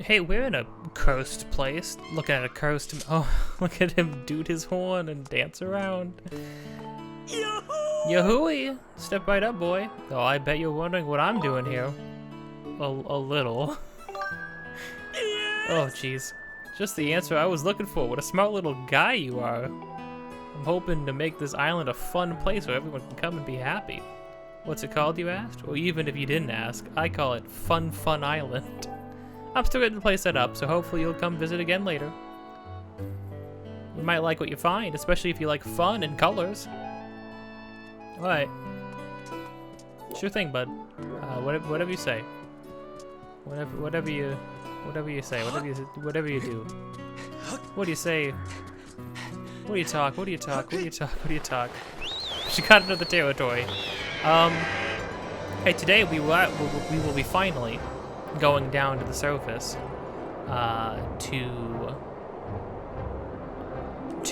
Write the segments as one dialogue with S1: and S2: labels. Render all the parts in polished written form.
S1: Hey, we're in a cursed place. Looking at a cursed... Oh, look at him doot his horn and dance around. Yahoo! Yahooey! Step right up, boy. Oh, I bet you're wondering what I'm doing here. A little. Oh, jeez. Just the answer I was looking for. What a smart little guy you are. I'm hoping to make this island a fun place where everyone can come and be happy. What's it called, you asked? Well, even if you didn't ask, I call it Fun Fun Island. I'm still getting the place set up, so hopefully you'll come visit again later. You might like what you find, especially if you like fun and colors. Alright. Sure thing, bud. Whatever you say. Whatever you say. Whatever you do. What do you say? What do you talk? What do you talk? What do you talk? What do you talk? She got into the territory. Hey, today we will be finally going down to the surface to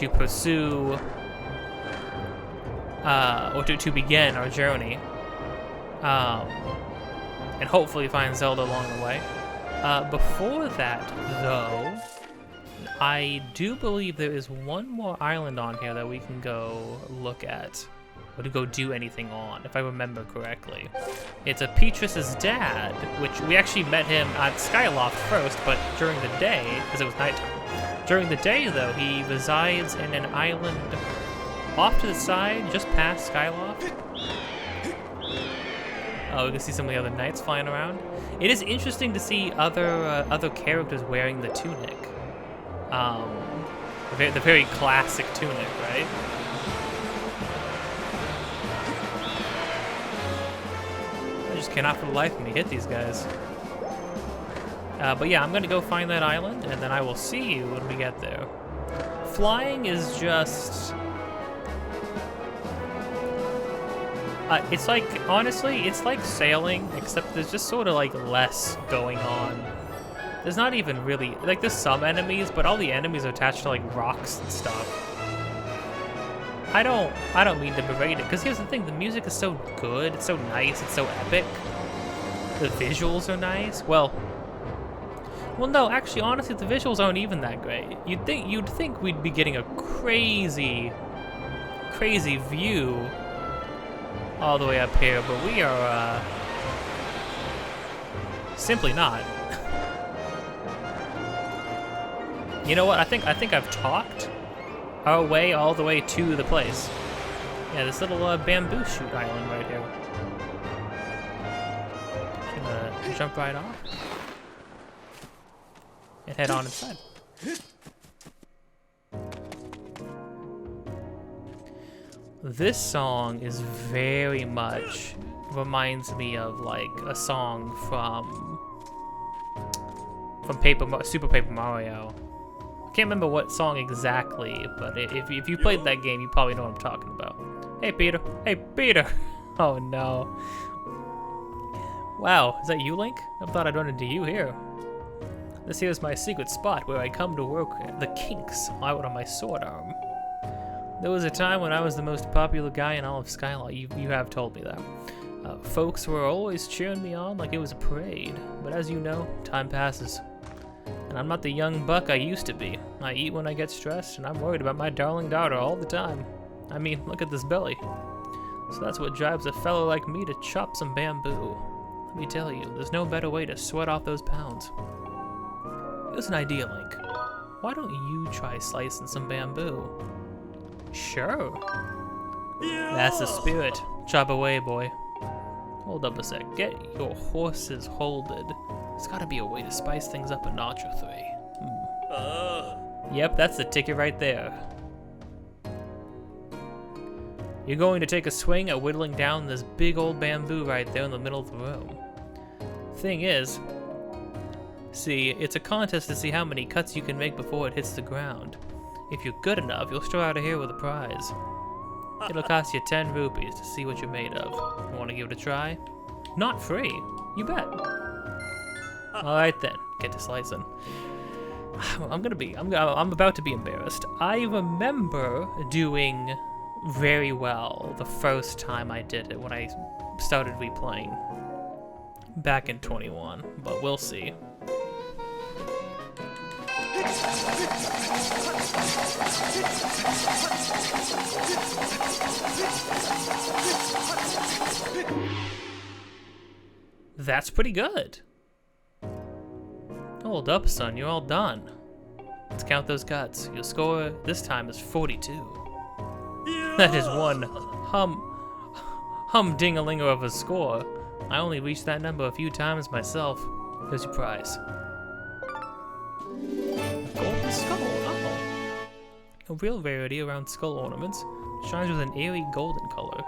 S1: pursue or to begin our journey and hopefully find Zelda along the way. Before that, though, I do believe there is one more island on here that we can go look at. Or to go do anything on, if I remember correctly. It's a Petrus's dad, which we actually met him at Skyloft first, but during the day, because it was nighttime. During the day, though, he resides in an island off to the side, just past Skyloft. Oh, we can see some of the other knights flying around. It is interesting to see other characters wearing the tunic. The very classic tunic, right? I just cannot for the life of me hit these guys. But yeah, I'm gonna go find that island, and then I will see you when we get there. Flying is just... it's like, honestly, it's like sailing, except there's just sort of like less going on. There's not even really, like there's some enemies, but all the enemies are attached to like rocks and stuff. I don't mean to berate it, because here's the thing, the music is so good, it's so nice, it's so epic. The visuals are nice. Well no, actually, honestly, the visuals aren't even that great. You'd think we'd be getting a crazy view all the way up here, but we are simply not. You know what? I think I've talked our way all the way to the place. Yeah, this little bamboo shoot island right here. Just gonna jump right off and head on inside. This song is very much reminds me of like a song from Super Paper Mario. I can't remember what song exactly, but if you played that game, you probably know what I'm talking about. Hey, Peter. Hey, Peter. Oh, no. Wow, is that you, Link? I thought I'd run into you here. This here's my secret spot where I come to work the kinks out on my sword arm. There was a time when I was the most popular guy in all of Skyloft. You have told me that. Folks were always cheering me on like it was a parade. But as you know, time passes. And I'm not the young buck I used to be. I eat when I get stressed, and I'm worried about my darling daughter all the time. I mean, look at this belly. So that's what drives a fellow like me to chop some bamboo. Let me tell you, there's no better way to sweat off those pounds. Here's an idea, Link. Why don't you try slicing some bamboo? Sure. That's the spirit. Chop away, boy. Hold up a sec. Get your horses holded. There's gotta be a way to spice things up a notch or three. Yep, that's the ticket right there. You're going to take a swing at whittling down this big old bamboo right there in the middle of the room. Thing is, see, it's a contest to see how many cuts you can make before it hits the ground. If you're good enough, you'll stroll out of here with a prize. It'll cost you 10 rupees to see what you're made of. Want to give it a try? Not free. You bet. Alright then, get to slicing. I'm about to be embarrassed. I remember doing very well the first time I did it when I started replaying back in 21, but we'll see. That's pretty good. Hold up, son, you're all done. Let's count those cuts. Your score this time is 42. That is one humdingalingo of a score. I only reached that number a few times myself. Here's your prize. Golden skull, oh. A real rarity around skull ornaments. Shines with an eerie golden color.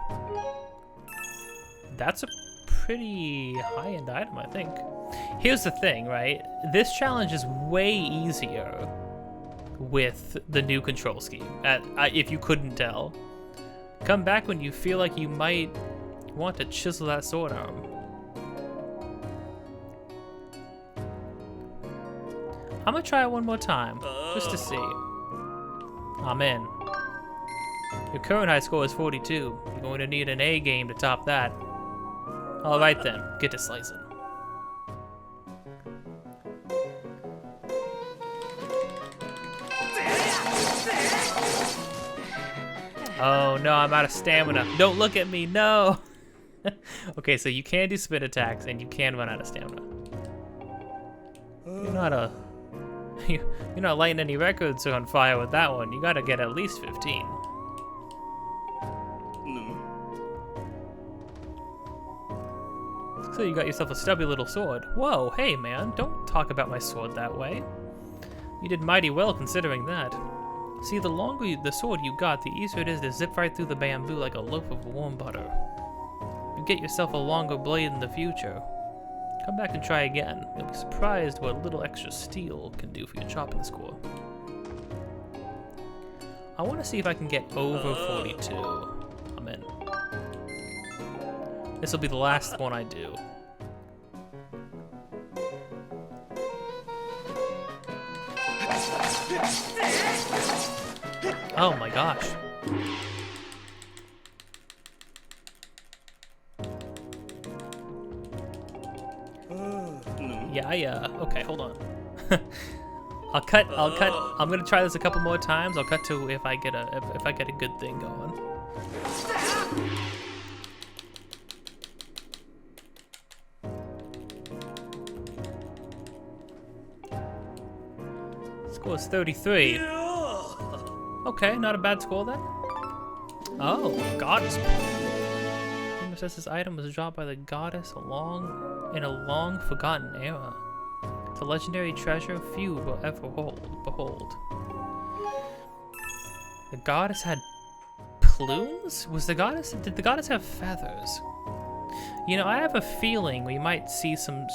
S1: That's a pretty high-end item, I think. Here's the thing, right? This challenge is way easier with the new control scheme, if you couldn't tell. Come back when you feel like you might want to chisel that sword arm. I'm gonna try it one more time, just to see. I'm in. Your current high score is 42. You're going to need an A game to top that. Alright then, get to slicing. Oh no, I'm out of stamina. Don't look at me, no! Okay, so you can do spin attacks and you can run out of stamina. You're not lighting any records on fire with that one. You gotta get at least 15. So you got yourself a stubby little sword. Whoa, hey man, don't talk about my sword that way. You did mighty well considering that. See, the longer the sword you got, the easier it is to zip right through the bamboo like a loaf of warm butter. You get yourself a longer blade in the future. Come back and try again. You'll be surprised what a little extra steel can do for your chopping score. I want to see if I can get over 42. I'm in. This will be the last one I do. Oh my gosh. Yeah, okay, hold on. I'm gonna try this a couple more times. I'll cut to if I get a good thing going. Score is 33. Okay, not a bad score then. Oh, goddess. It says this item was dropped by the goddess in a long forgotten era. It's a legendary treasure few will ever behold. The goddess had plumes? Did the goddess have feathers? You know, I have a feeling we might see some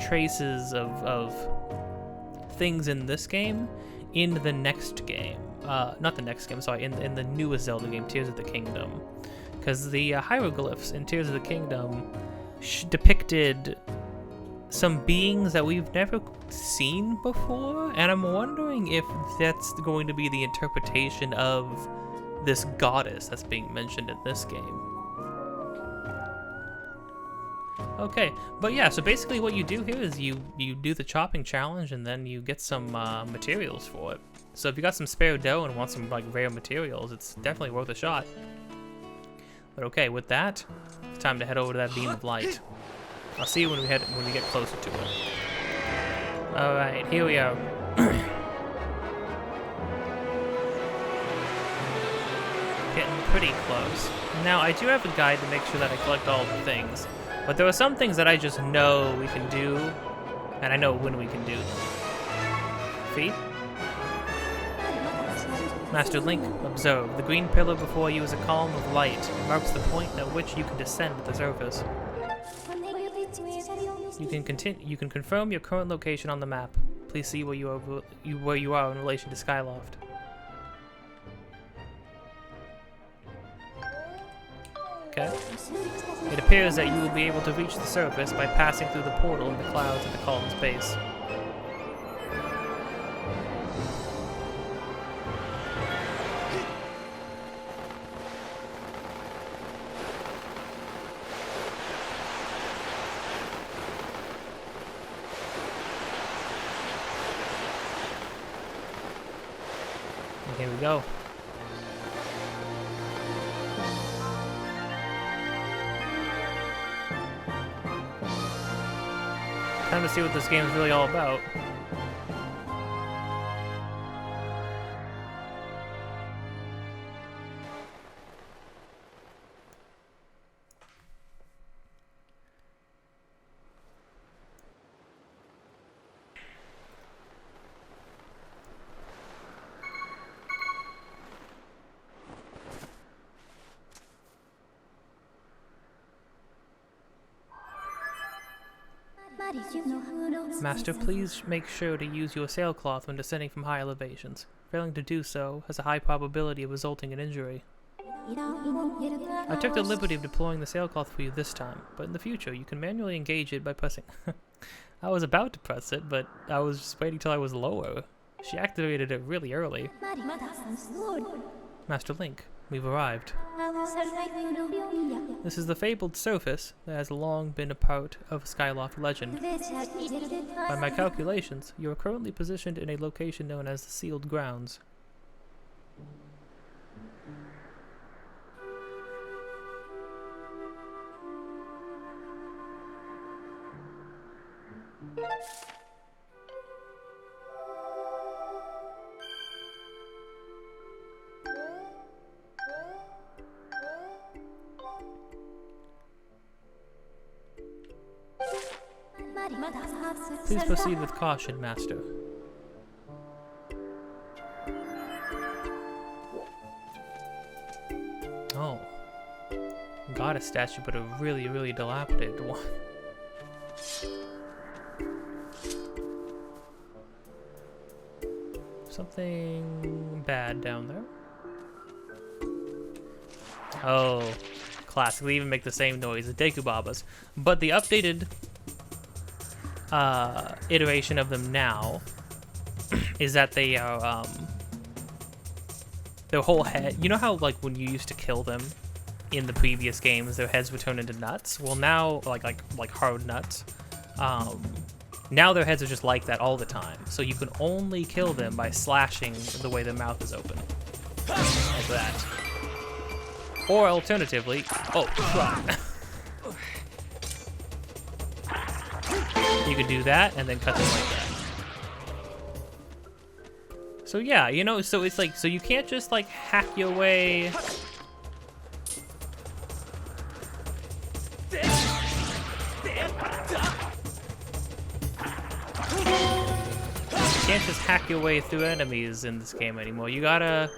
S1: traces of things in this game in the next game. Not the next game, sorry, in the newest Zelda game, Tears of the Kingdom. Because the hieroglyphs in Tears of the Kingdom depicted some beings that we've never seen before, and I'm wondering if that's going to be the interpretation of this goddess that's being mentioned in this game. Okay, but yeah, so basically what you do here is you do the chopping challenge and then you get some materials for it. So if you got some spare dough and want some like rare materials, it's definitely worth a shot. But okay, with that, it's time to head over to that beam of light. I'll see you when we get closer to it. All right, here we are. Getting pretty close. Now, I do have a guide to make sure that I collect all the things, but there are some things that I just know we can do, and I know when we can do them. Feet? Master Link, observe. The green pillar before you is a column of light. It marks the point at which you can descend to the surface. You can confirm your current location on the map. Please see where you are in relation to Skyloft. Okay. It appears that you will be able to reach the surface by passing through the portal in the clouds at the column's base. And here we go. Time to see what this game is really all about. Master, please make sure to use your sailcloth when descending from high elevations. Failing to do so has a high probability of resulting in injury. I took the liberty of deploying the sailcloth for you this time, but in the future you can manually engage it by pressing... I was about to press it, but I was just waiting till I was lower. She activated it really early. Master Link, we've arrived. This is the fabled surface that has long been a part of Skyloft legend. By my calculations, you are currently positioned in a location known as the Sealed Grounds. Please proceed with caution, Master. Oh. Goddess statue, but a really, really dilapidated one. Something bad down there. Oh. Classic. They even make the same noise. The Dekubabas. But the updated iteration of them now is that they are their whole head, you know how like when you used to kill them in the previous games their heads would turn into nuts? Well, now like hard nuts. Now their heads are just like that all the time, so you can only kill them by slashing the way their mouth is open, like that. Or alternatively, oh crap. You could do that and then cut them like that. So yeah, you know, so it's like, so you can't just like hack your way. You can't just hack your way through enemies in this game anymore. You gotta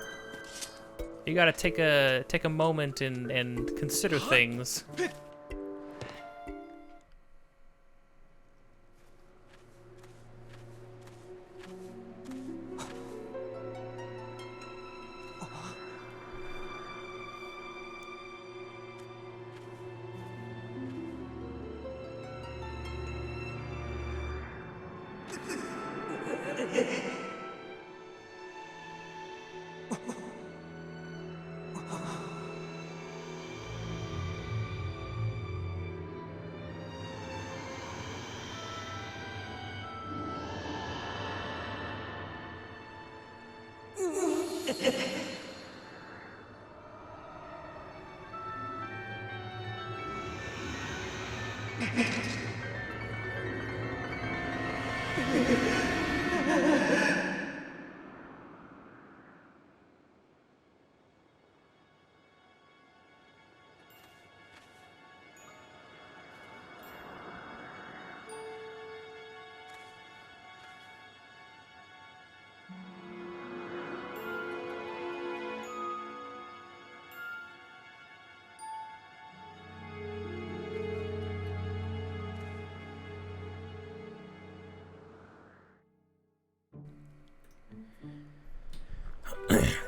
S1: take a moment and consider things.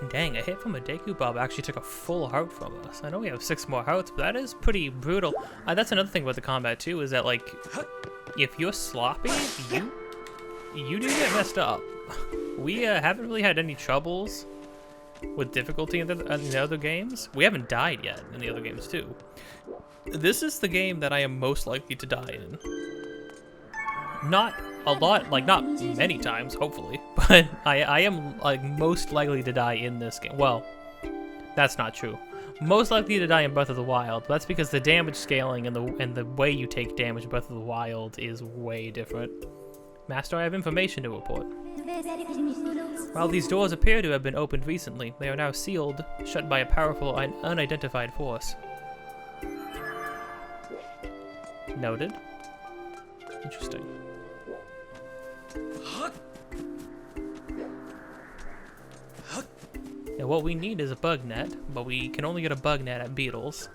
S1: Dang, a hit from a Deku Bob actually took a full heart from us. I know we have 6 more hearts, but that is pretty brutal. That's another thing about the combat too, is that like, if you're sloppy, you do get messed up. We haven't really had any troubles with difficulty in the other games. We haven't died yet in the other games too. This is the game that I am most likely to die in. Not a lot, like not many times, hopefully, but I am like most likely to die in this game. Well, that's not true. Most likely to die in Breath of the Wild. That's because the damage scaling and the way you take damage in Breath of the Wild is way different. Master, I have information to report. While these doors appear to have been opened recently, they are now sealed, shut by a powerful and unidentified force. Noted. Interesting. Now what we need is a bug net, but we can only get a bug net at Beetles.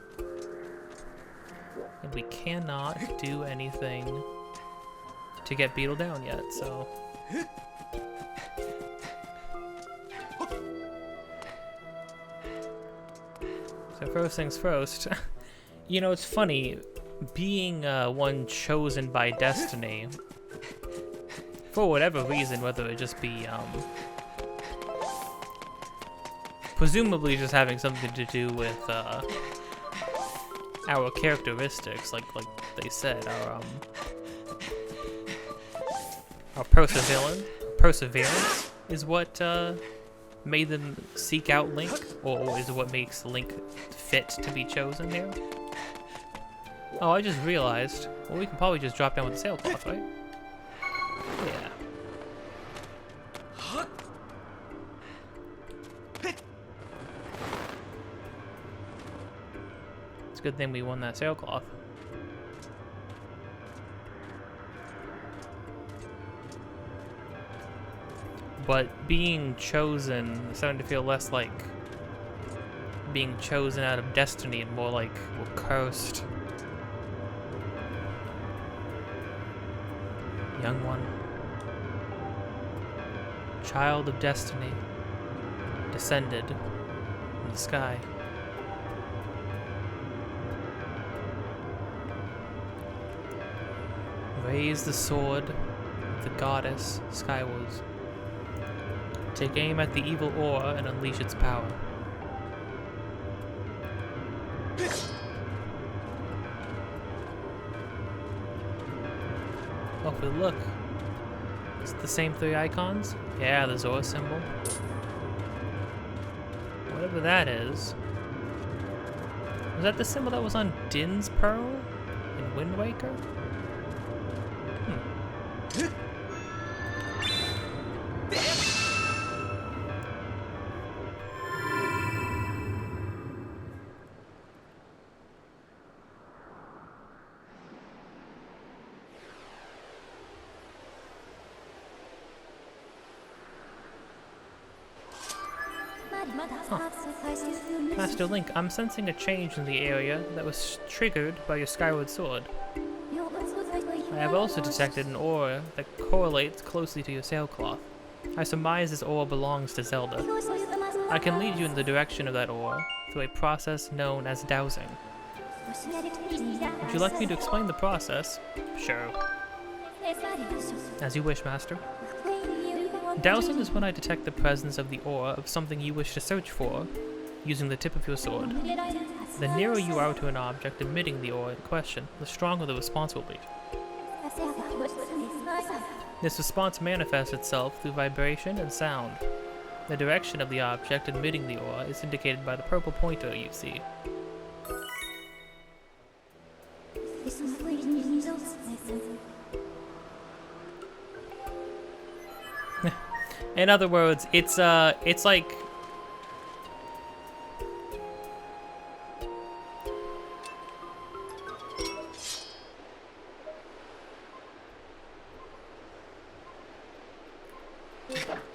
S1: And we cannot do anything to get Beetle down yet, so... So first things first, you know, it's funny, being one chosen by destiny, for whatever reason, whether it just be, presumably just having something to do with, our characteristics, like they said, our perseverance is what, made them seek out Link, or is what makes Link fit to be chosen here. Oh, I just realized, well, we can probably just drop down with the sailcloth, right? Yeah. It's a good thing we won that sailcloth. But being chosen is starting to feel less like being chosen out of destiny and more like we're cursed. Young one. Child of destiny. Descended from the sky. Raise the sword of the goddess Skyward. Take aim at the evil aura and unleash its power. Oh, but look. Is it the same 3 icons? Yeah, the Zora symbol. Whatever that is. Was that the symbol that was on Din's Pearl in Wind Waker? Master Link, I'm sensing a change in the area that was triggered by your Skyward Sword. I have also detected an aura that correlates closely to your sailcloth. I surmise this aura belongs to Zelda. I can lead you in the direction of that aura through a process known as dowsing. Would you like me to explain the process? Sure. As you wish, Master. Dowsing is when I detect the presence of the aura of something you wish to search for, using the tip of your sword. The nearer you are to an object emitting the aura in question, the stronger the response will be. This response manifests itself through vibration and sound. The direction of the object emitting the aura is indicated by the purple pointer you see. In other words, it's like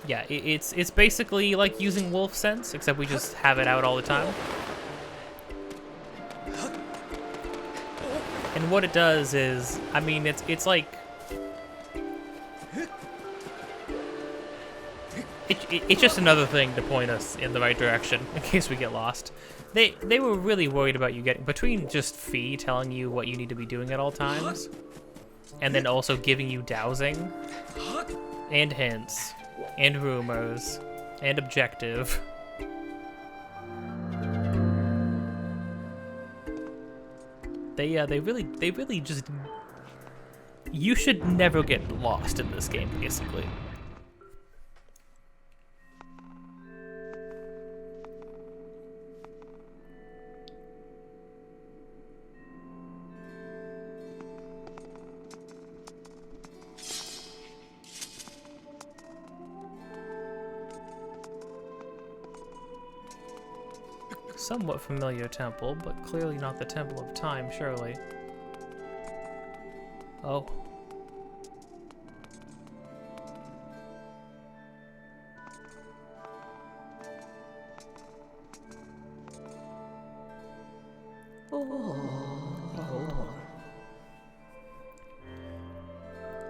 S1: yeah, it's basically like using wolf sense, except we just have it out all the time. And what it does is, I mean, it's like it's just another thing to point us in the right direction in case we get lost. They were really worried about you getting between just Fee telling you what you need to be doing at all times, and then also giving you dowsing, and hints, and rumors, and objective. They really just. You should never get lost in this game, basically. Somewhat familiar temple, but clearly not the Temple of Time, surely. Oh.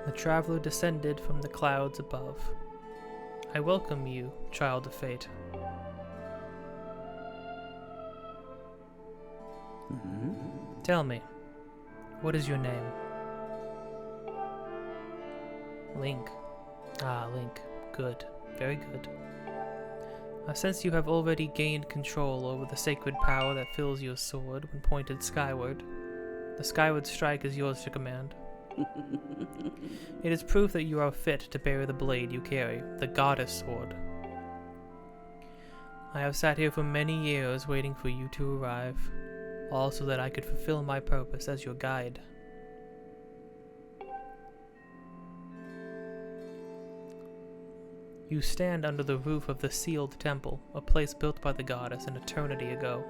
S1: The traveler descended from the clouds above. I welcome you, child of fate. Tell me, what is your name? Link. Ah, Link. Good. Very good. I sense you have already gained control over the sacred power that fills your sword when pointed skyward. The skyward strike is yours to command. It is proof that you are fit to bear the blade you carry, the goddess sword. I have sat here for many years waiting for you to arrive, all so that I could fulfill my purpose as your guide. You stand under the roof of the sealed temple, a place built by the goddess an eternity ago.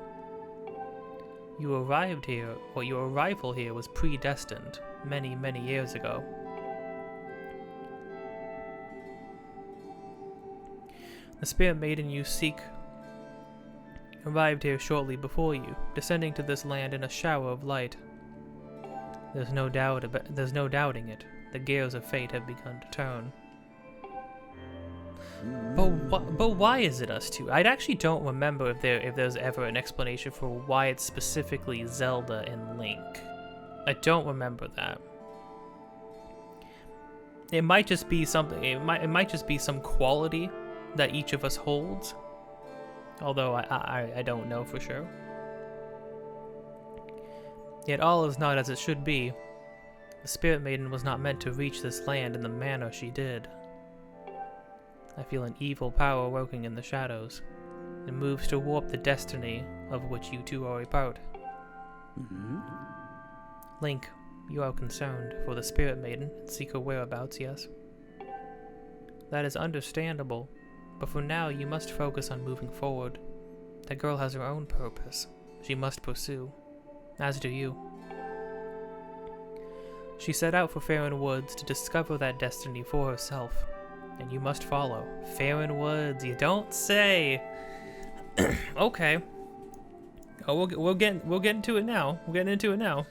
S1: You arrived here, or your arrival here was predestined, many, many years ago. The spirit maiden you seek arrived here shortly before you, descending to this land in a shower of light. There's no doubting it. The gears of fate have begun to turn. But why is it us two? I actually don't remember if there's ever an explanation for why it's specifically Zelda and Link. I don't remember that. It might just be something. It might just be some quality that each of us holds. Although I don't know for sure. Yet all is not as it should be. The Spirit Maiden was not meant to reach this land in the manner she did. I feel an evil power working in the shadows. It moves to warp the destiny of which you two are a part. Link, you are concerned for the Spirit Maiden and seek her whereabouts, yes? That is understandable, but for now you must focus on moving forward. That girl has her own purpose she must pursue, as do you. She set out for Faron Woods to discover that destiny for herself, and you must follow. Faron Woods, you don't say. Okay. Oh, we'll get into it now. We're getting into it now.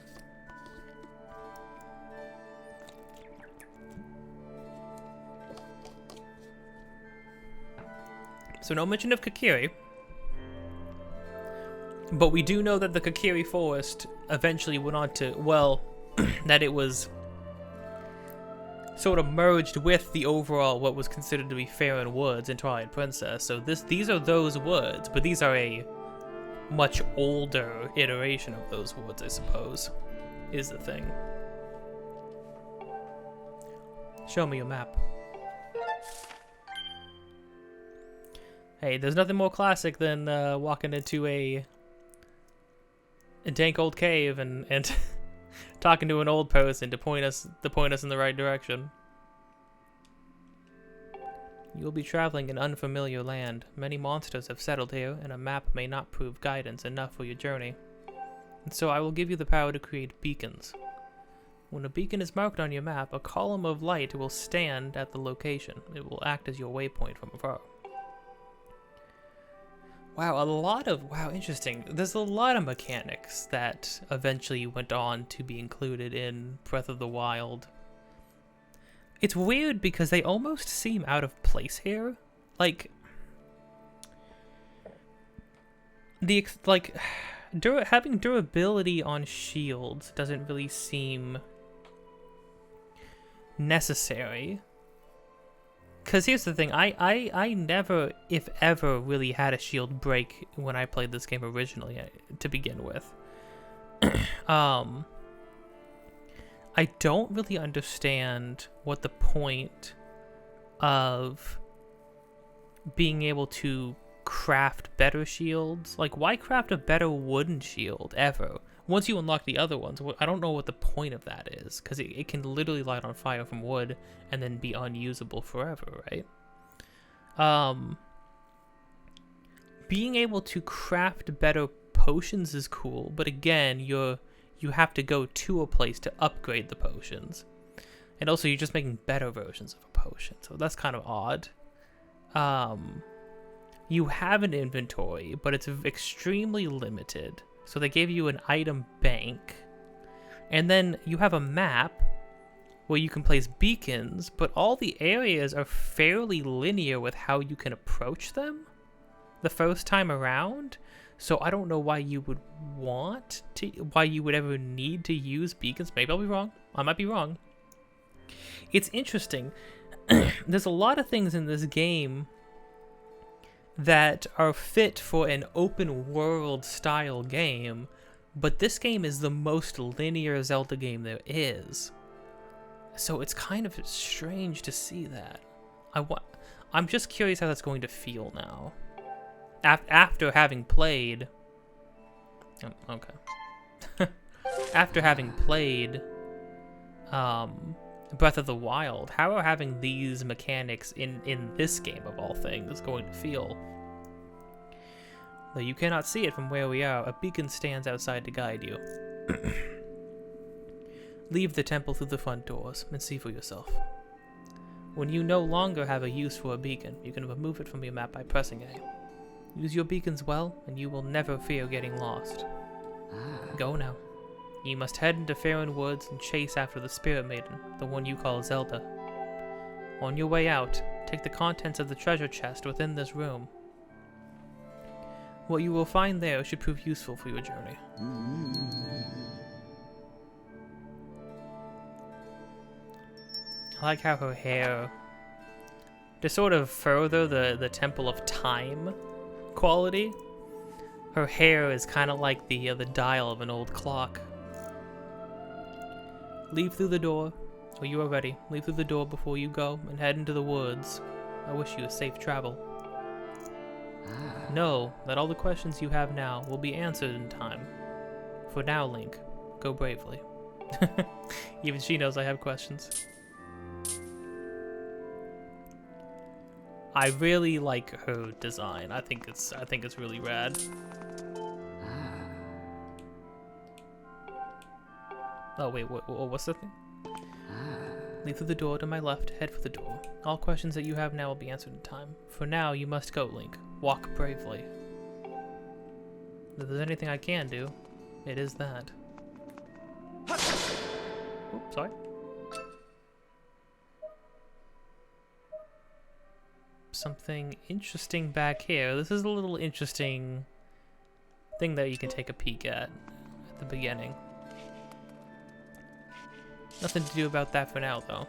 S1: So no mention of Kakiri. But we do know that the Kakiri Forest eventually went on to, well, that it was sort of merged with the overall, what was considered to be Faron Woods and Twilight Princess. So these are those woods, but these are a much older iteration of those woods, I suppose, is the thing. Show me your map. Hey, there's nothing more classic than walking into a dank old cave and talking to an old person to point us in the right direction. You'll be traveling in unfamiliar land. Many monsters have settled here, and a map may not prove guidance enough for your journey. And so I will give you the power to create beacons. When a beacon is marked on your map, a column of light will stand at the location. It will act as your waypoint from afar. Wow, interesting. There's a lot of mechanics that eventually went on to be included in Breath of the Wild. It's weird because they almost seem out of place here. like having durability on shields doesn't really seem necessary. Because here's the thing, I never, if ever, really had a shield break when I played this game originally, to begin with. I don't really understand what the point of being able to craft better shields. Like, why craft a better wooden shield ever? Once you unlock the other ones, I don't know what the point of that is, because it can literally light on fire from wood and then be unusable forever, right? Being able to craft better potions is cool, but again, you have to go to a place to upgrade the potions. And also, you're just making better versions of a potion, so that's kind of odd. You have an inventory, but it's extremely limited. So they gave you an item bank. And then you have a map where you can place beacons, but all the areas are fairly linear with how you can approach them the first time around. So I don't know why you would why you would ever need to use beacons. Maybe I'll be wrong. I might be wrong. It's interesting. There's a lot of things in this game that are fit for an open world style game, but this game is the most linear Zelda game there is. So it's kind of strange to see that. I'm just curious how that's going to feel now. After having played... Oh, okay. After having played Breath of the Wild, how are having these mechanics in this game, of all things, going to feel? Though you cannot see it from where we are, a beacon stands outside to guide you. Leave the temple through the front doors and see for yourself. When you no longer have a use for a beacon, you can remove it from your map by pressing A. Use your beacons well, and you will never fear getting lost. Go now. You must head into Faron Woods and chase after the Spirit Maiden, the one you call Zelda. On your way out, take the contents of the treasure chest within this room. What you will find there should prove useful for your journey. I like how her hair, to sort of further the Temple of Time quality, her hair is kind of like the dial of an old clock. Leave through the door, or you are ready. Leave through the door before you go and head into the woods. I wish you a safe travel. Know that all the questions you have now will be answered in time. For now, Link, go bravely. Even she knows I have questions. I really like her design. I think it's really rad. Oh wait, what's the thing? Leave through the door to my left, head for the door. All questions that you have now will be answered in time. For now, you must go, Link. Walk bravely. If there's anything I can do, it is that. Oops, sorry. Something interesting back here. This is a little interesting thing that you can take a peek at the beginning. Nothing to do about that for now, though.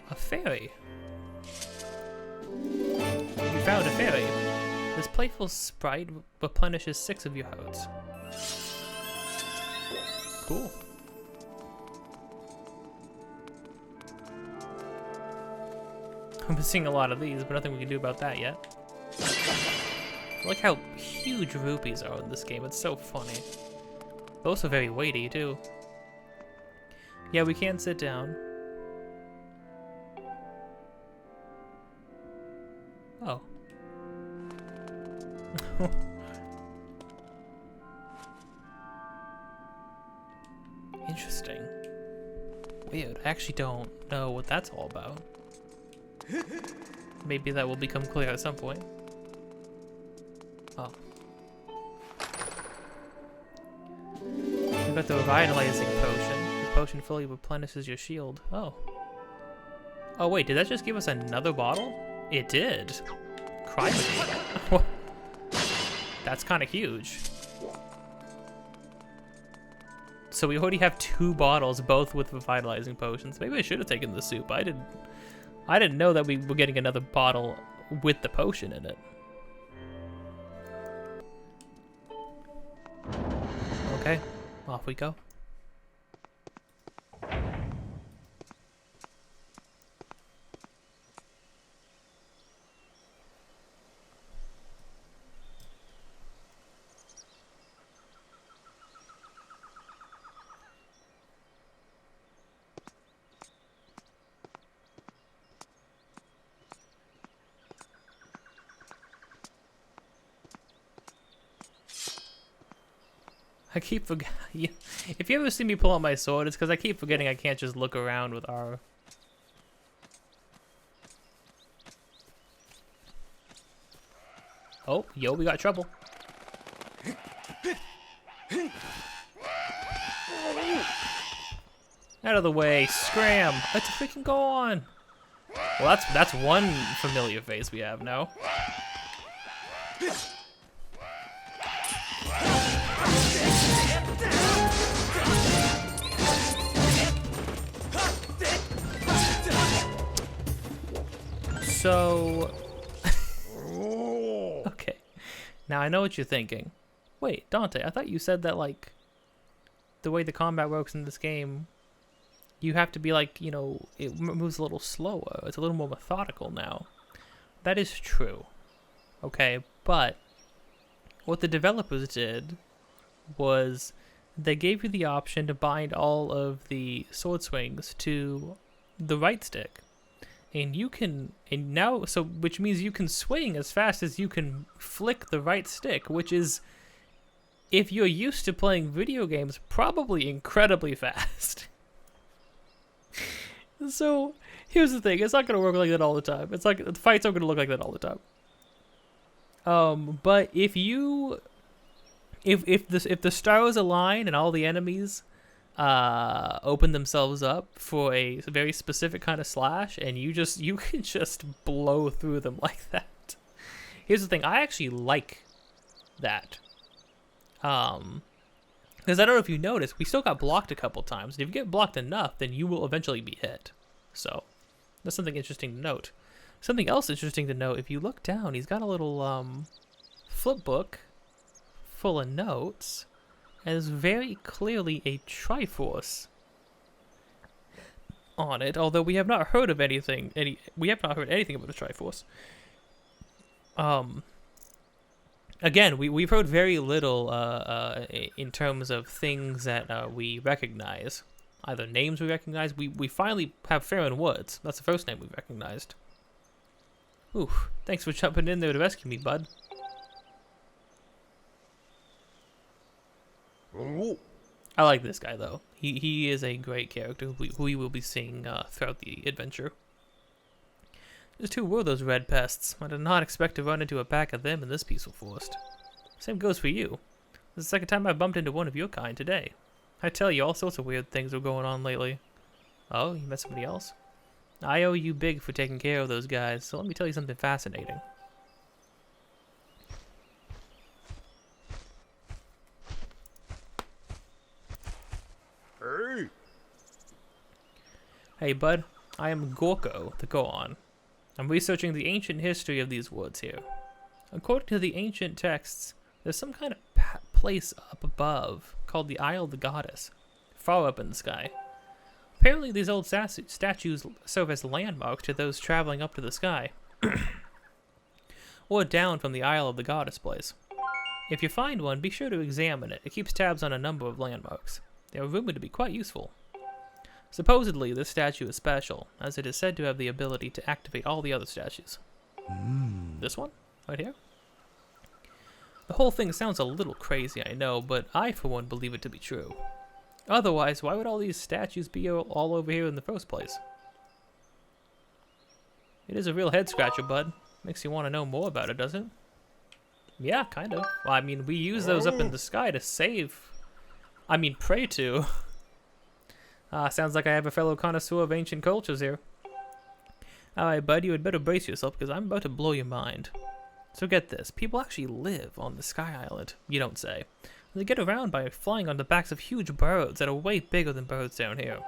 S1: A fairy. You found a fairy. This playful sprite replenishes 6 of your hearts. Cool. I've been seeing a lot of these, but nothing we can do about that yet. I like how huge rupees are in this game. It's so funny. They're also very weighty, too. Yeah, we can sit down. Oh. Interesting. Weird. I actually don't know what that's all about. Maybe that will become clear at some point. Oh. You got the revitalizing potion. The potion fully replenishes your shield. Oh. Oh wait, did that just give us another bottle? It did. Criminy. That's kind of huge. So we already have 2 bottles, both with revitalizing potions. Maybe I should have taken the soup. I didn't know that we were getting another bottle with the potion in it. Okay, off we go. I keep forgetting. If you ever see me pull out my sword, it's because I keep forgetting I can't just look around with R. Oh, yo, we got trouble. Out of the way, scram! Let's freaking go on. Well, that's one familiar face we have now. So, okay. Now I know what you're thinking. Wait, Dante, I thought you said that, like, the way the combat works in this game, you have to be like, you know, it moves a little slower. It's a little more methodical now. That is true. Okay, but what the developers did was they gave you the option to bind all of the sword swings to the right stick. And you can, and now, so, which means you can swing as fast as you can flick the right stick, which is, if you're used to playing video games, probably incredibly fast. So, here's the thing, it's not going to work like that all the time. It's like, the fights aren't going to look like that all the time. But if you, if the stars align and all the enemies open themselves up for a very specific kind of slash, and you can just blow through them like that. Here's the thing, I actually like that. Because I don't know if you noticed, we still got blocked a couple times. And if you get blocked enough, then you will eventually be hit. So, that's something interesting to note. Something else interesting to note, if you look down, he's got a little flip book full of notes. And there's very clearly a Triforce on it, although we have not heard of anything. We have not heard anything about the Triforce. Again, we've heard very little in terms of things that we recognize, either names we recognize. We finally have Farron Woods. That's the first name we recognized. Ooh, thanks for jumping in there to rescue me, bud. I like this guy, though. He is a great character who we will be seeing throughout the adventure. Just who were those red pests? I did not expect to run into a pack of them in this peaceful forest. Same goes for you. This is the second time I bumped into one of your kind today. I tell you, all sorts of weird things are going on lately. Oh, you met somebody else? I owe you big for taking care of those guys, so let me tell you something fascinating. Hey, bud. I am Gorko, the Goon. I'm researching the ancient history of these woods here. According to the ancient texts, there's some kind of place up above called the Isle of the Goddess, far up in the sky. Apparently, these old statues serve as landmarks to those traveling up to the sky, or down from the Isle of the Goddess place. If you find one, be sure to examine it. It keeps tabs on a number of landmarks. They are rumored to be quite useful. Supposedly, this statue is special, as it is said to have the ability to activate all the other statues. This one? Right here? The whole thing sounds a little crazy, I know, but I, for one, believe it to be true. Otherwise, why would all these statues be all over here in the first place? It is a real head-scratcher, bud. Makes you want to know more about it, doesn't it? Yeah, kind of. Well, I mean, we use those up in the sky to save... pray to... Sounds like I have a fellow connoisseur of ancient cultures here. Alright, bud, you had better brace yourself because I'm about to blow your mind. So get this, people actually live on the Sky Island, you don't say. They get around by flying on the backs of huge birds that are way bigger than birds down here.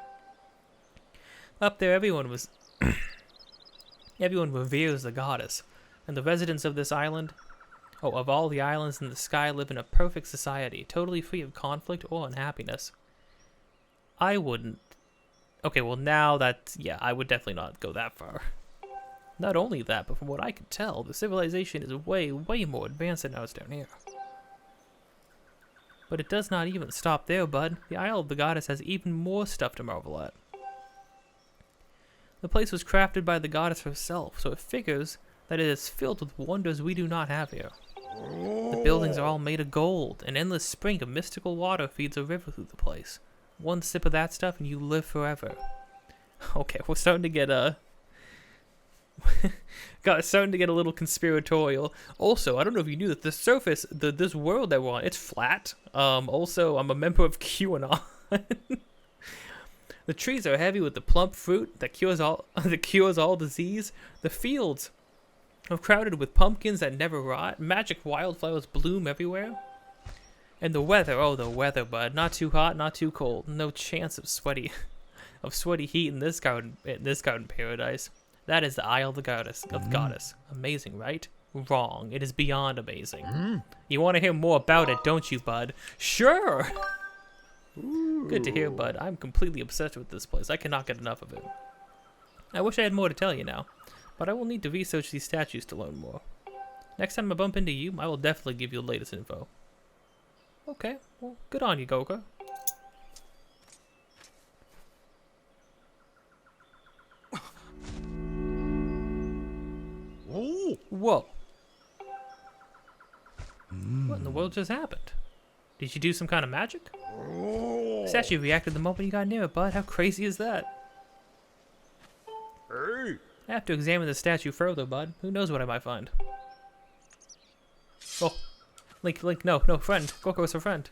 S1: Up there, everyone reveres the goddess, and the residents of this island, of all the islands in the sky, live in a perfect society, totally free of conflict or unhappiness. I wouldn't. Okay, well now that, yeah, I would definitely not go that far. Not only that, but from what I can tell, the civilization is way, way more advanced than ours down here. But it does not even stop there, bud. The Isle of the Goddess has even more stuff to marvel at. The place was crafted by the goddess herself, so it figures that it is filled with wonders we do not have here. The buildings are all made of gold. An endless spring of mystical water feeds a river through the place. One sip of that stuff and you live forever. Okay, we're starting to get starting to get a little conspiratorial. Also, I don't know if you knew that the surface, this world that we're on, it's flat. Also, I'm a member of QAnon. The trees are heavy with the plump fruit that cures all disease. The fields are crowded with pumpkins that never rot. Magic wildflowers bloom everywhere. And the weather, oh, the weather, bud. Not too hot, not too cold. No chance of sweaty heat in this garden paradise. That is the Isle of the Goddess. Amazing, right? Wrong. It is beyond amazing. You want to hear more about it, don't you, bud? Sure! Ooh. Good to hear, bud. I'm completely obsessed with this place. I cannot get enough of it. I wish I had more to tell you now, but I will need to research these statues to learn more. Next time I bump into you, I will definitely give you the latest info. Okay, well, good on you, Goka. Whoa. What in the world just happened? Did you do some kind of magic? The statue reacted the moment you got near it, bud. How crazy is that? Hey. I have to examine the statue further, bud. Who knows what I might find? Oh. Link, no, friend. Goku is her friend.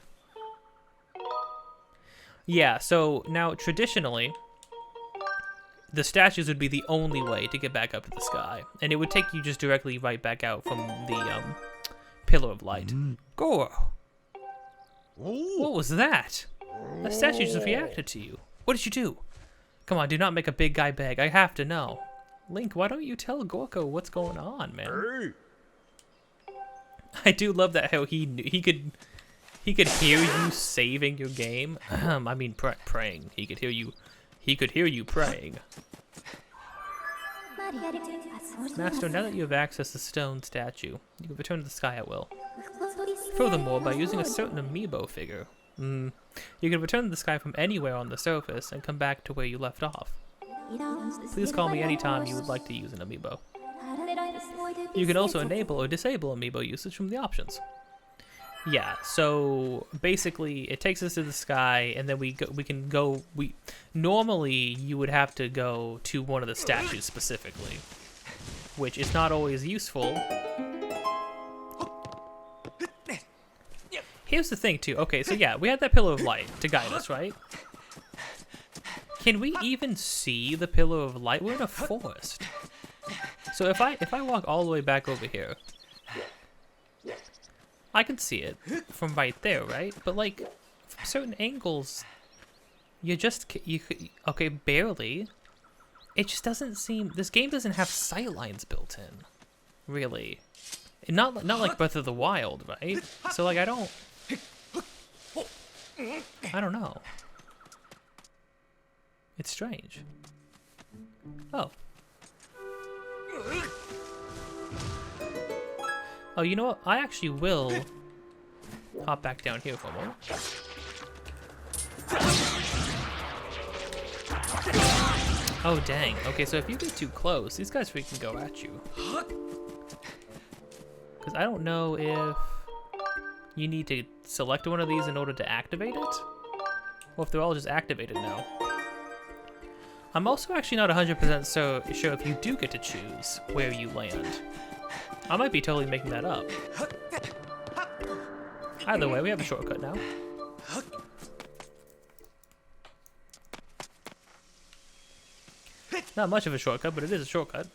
S1: Yeah, so now traditionally, the statues would be the only way to get back up to the sky. And it would take you just directly right back out from the Pillar of Light. Goro! What was that? That statue just reacted to you. What did you do? Come on, do not make a big guy beg. I have to know. Link, why don't you tell Gorko what's going on, man? I do love that how he could hear you saving your game. I mean praying. He could hear you praying. Master, now that you have accessed the stone statue, you can return to the sky at will. Furthermore, by using a certain amiibo figure, you can return to the sky from anywhere on the surface and come back to where you left off. Please call me anytime you would like to use an amiibo. You can also enable or disable amiibo usage from the options. Yeah, so basically it takes us to the sky, and then normally you would have to go to one of the statues specifically, which is not always useful. Here's the thing too. Okay, so yeah, we had that Pillar of Light to guide us, right? Can we even see the Pillar of Light? We're in a forest. So if I walk all the way back over here, I can see it from right there, right? But like, from certain angles, okay, barely. It just doesn't seem, this game doesn't have sightlines built in, really. Not like Breath of the Wild, right? So like, I don't know. It's strange. Oh. Oh, you know what? I actually will hop back down here for a moment. Oh, dang. Okay, so if you get too close, these guys freaking go at you. Because I don't know if you need to select one of these in order to activate it, or if they're all just activated now. I'm also actually not 100% sure if you do get to choose where you land. I might be totally making that up. Either way, we have a shortcut now. Not much of a shortcut, but it is a shortcut.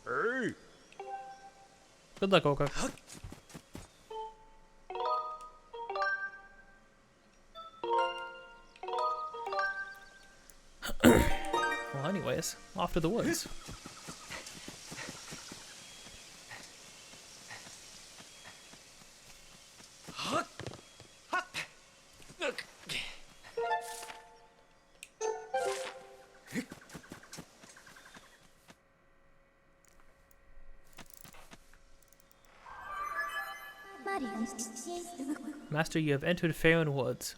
S1: Good luck, Orca. Well, anyways, off to the woods. Master, you have entered Faerun Woods.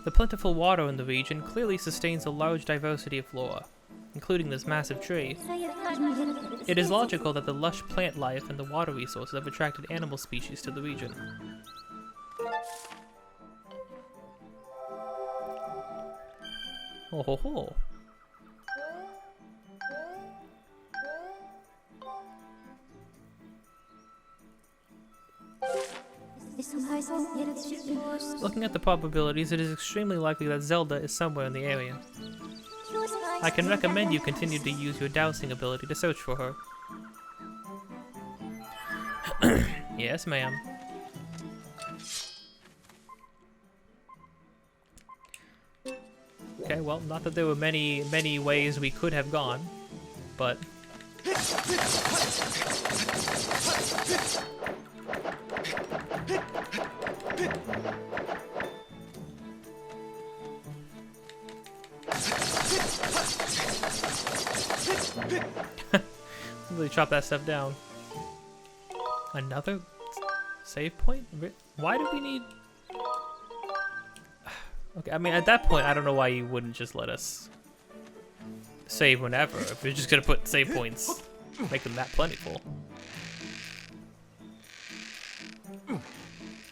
S1: The plentiful water in the region clearly sustains a large diversity of flora, including this massive tree. It is logical that the lush plant life and the water resources have attracted animal species to the region. Oh ho ho. Looking at the probabilities, it is extremely likely that Zelda is somewhere in the area. I can recommend you continue to use your dowsing ability to search for her. Yes, ma'am. Okay, well, not that there were many ways we could have gone, but... Really chop that stuff down. Another save point? Why do we need... Okay, I mean, at that point, I don't know why you wouldn't just let us save whenever. If you're just gonna put save points, make them that plentiful.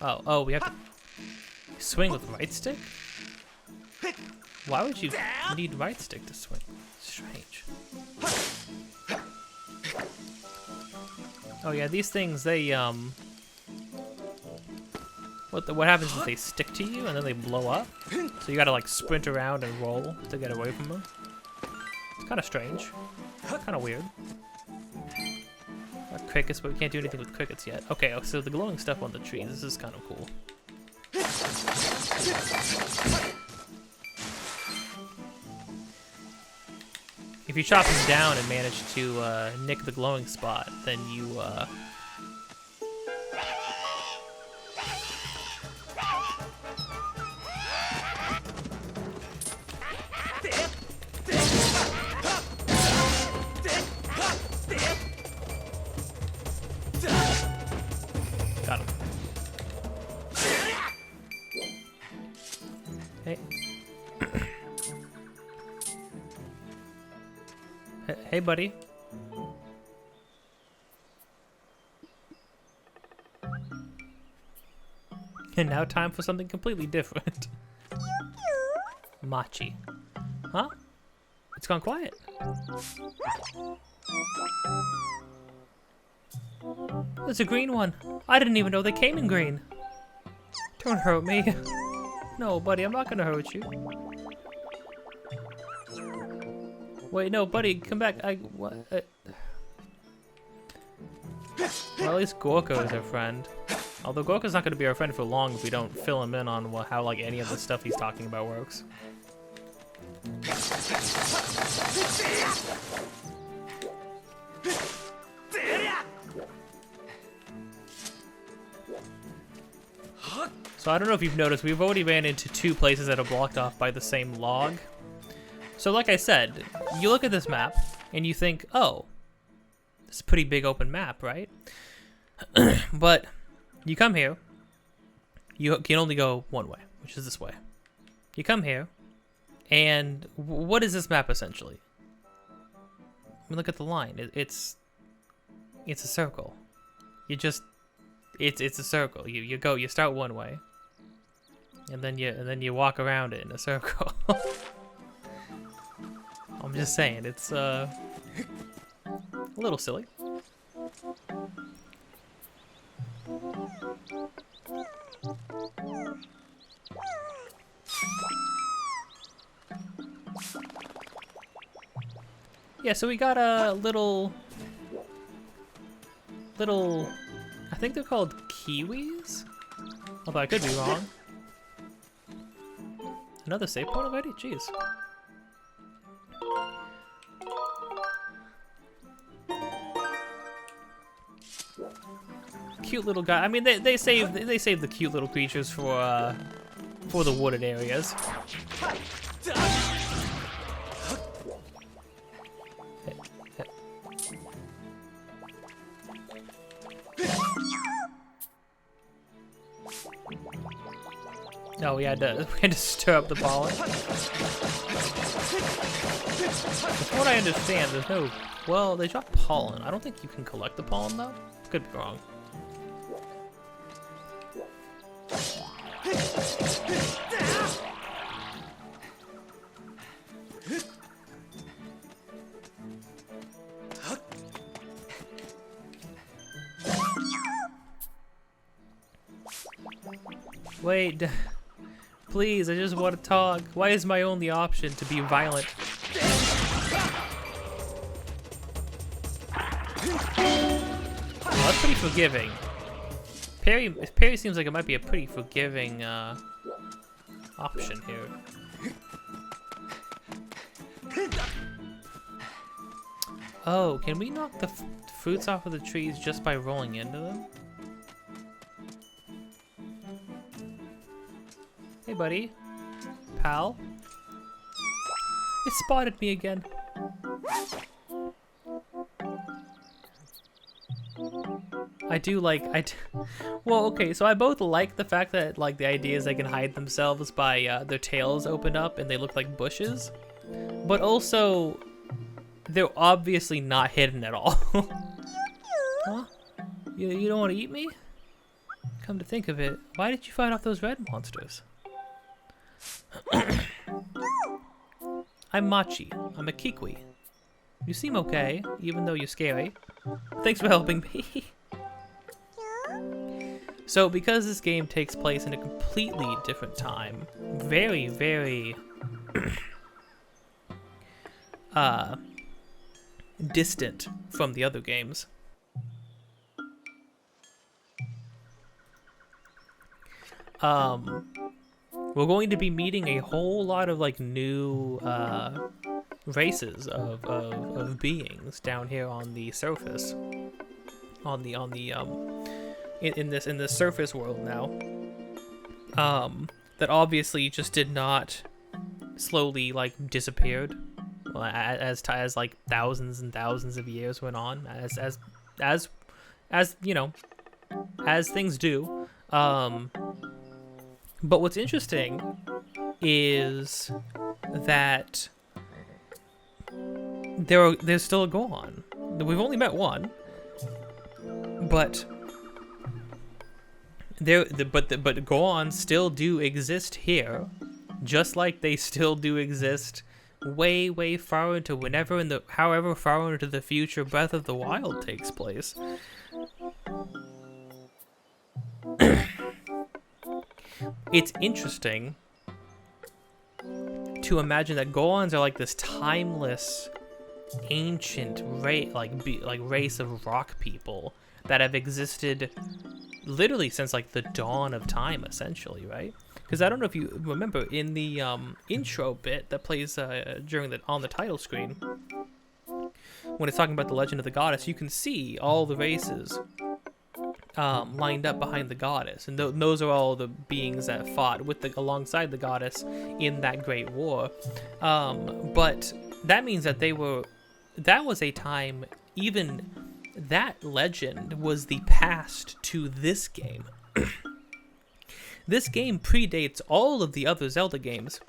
S1: Oh, we have to swing with right stick? Why would you need right stick to swing? Strange. Oh yeah, these things, they, what happens is they stick to you and then they blow up. So you gotta like sprint around and roll to get away from them. It's kind of strange. Kind of weird. Got crickets, but we can't do anything with crickets yet. Okay, so the glowing stuff on the trees, this is kind of cool. If you chop them down and manage to nick the glowing spot, then you got him. Hey. Hey, buddy. And now time for something completely different. Machi. Huh? It's gone quiet. There's a green one. I didn't even know they came in green. Don't hurt me. No, buddy, I'm not gonna hurt you. Wait, no, buddy, come back. What? Well, at least Gorko is our friend. Although Gorko's not going to be our friend for long if we don't fill him in on how like any of the stuff he's talking about works. So I don't know if you've noticed, we've already ran into two places that are blocked off by the same log. So like I said, you look at this map, and you think, oh, this is a pretty big open map, right? But you come here, you can only go one way, which is this way. You come here, and what is this map essentially? I mean, look at the line. It's a circle. It's a circle. You start one way, and then you walk around it in a circle. I'm just saying, it's A little silly. Yeah, so we got a little, I think they're called kiwis? Although I could be wrong. Another save point already? Jeez. Cute little guy. I mean, they save the cute little creatures for the wooded areas. Oh, we had to stir up the pollen. From what I understand, there's no... Well, they drop pollen. I don't think you can collect the pollen, though. Could be wrong. Wait, please, I just want to talk. Why is my only option to be violent? Well, that's pretty forgiving. Parry seems like it might be a pretty forgiving option here. Oh, can we knock the fruits off of the trees just by rolling into them? Hey, buddy. Pal. It spotted me again. Well, okay, so I both like the fact that, like, the idea is they can hide themselves by their tails open up and they look like bushes. But also, they're obviously not hidden at all. Huh? You don't want to eat me? Come to think of it, why did you fight off those red monsters? I'm Machi. I'm a Kikwi. You seem okay, even though you're scary. Thanks for helping me. So, because this game takes place in a completely different time, very, very distant from the other games, we're going to be meeting a whole lot of like new races of beings down here on the surface, in this surface world now, that obviously just did not slowly like disappeared as like thousands and thousands of years went on, as you know, as things do. But what's interesting is that there's still a Gohan. We've only met one, but Gohan still do exist here, just like they still do exist way, way far into however far into the future Breath of the Wild takes place. It's interesting to imagine that Gohans are like this timeless, ancient race of rock people that have existed literally since like the dawn of time, essentially, right? Because I don't know if you remember in the intro bit that plays on the title screen, when it's talking about the legend of the goddess, you can see all the races lined up behind the goddess, and those are all the beings that fought alongside the goddess in that great war. But that means that that was a time, even that legend was the past to this game. This game predates all of the other Zelda games,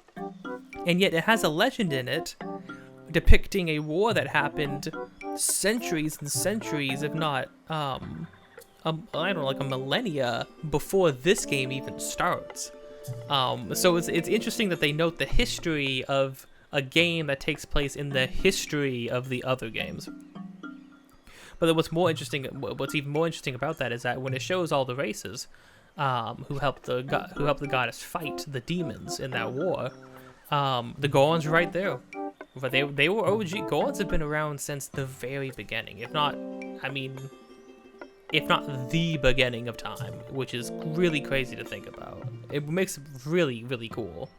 S1: and yet it has a legend in it depicting a war that happened centuries and centuries, if not I don't know, like a millennia before this game even starts. So it's interesting that they note the history of a game that takes place in the history of the other games. But what's even more interesting about that is that when it shows all the races who helped the goddess fight the demons in that war, the Gorons are right there. But they were OG. Gorons have been around since the very beginning, if not the beginning of time, which is really crazy to think about. It makes it really, really cool.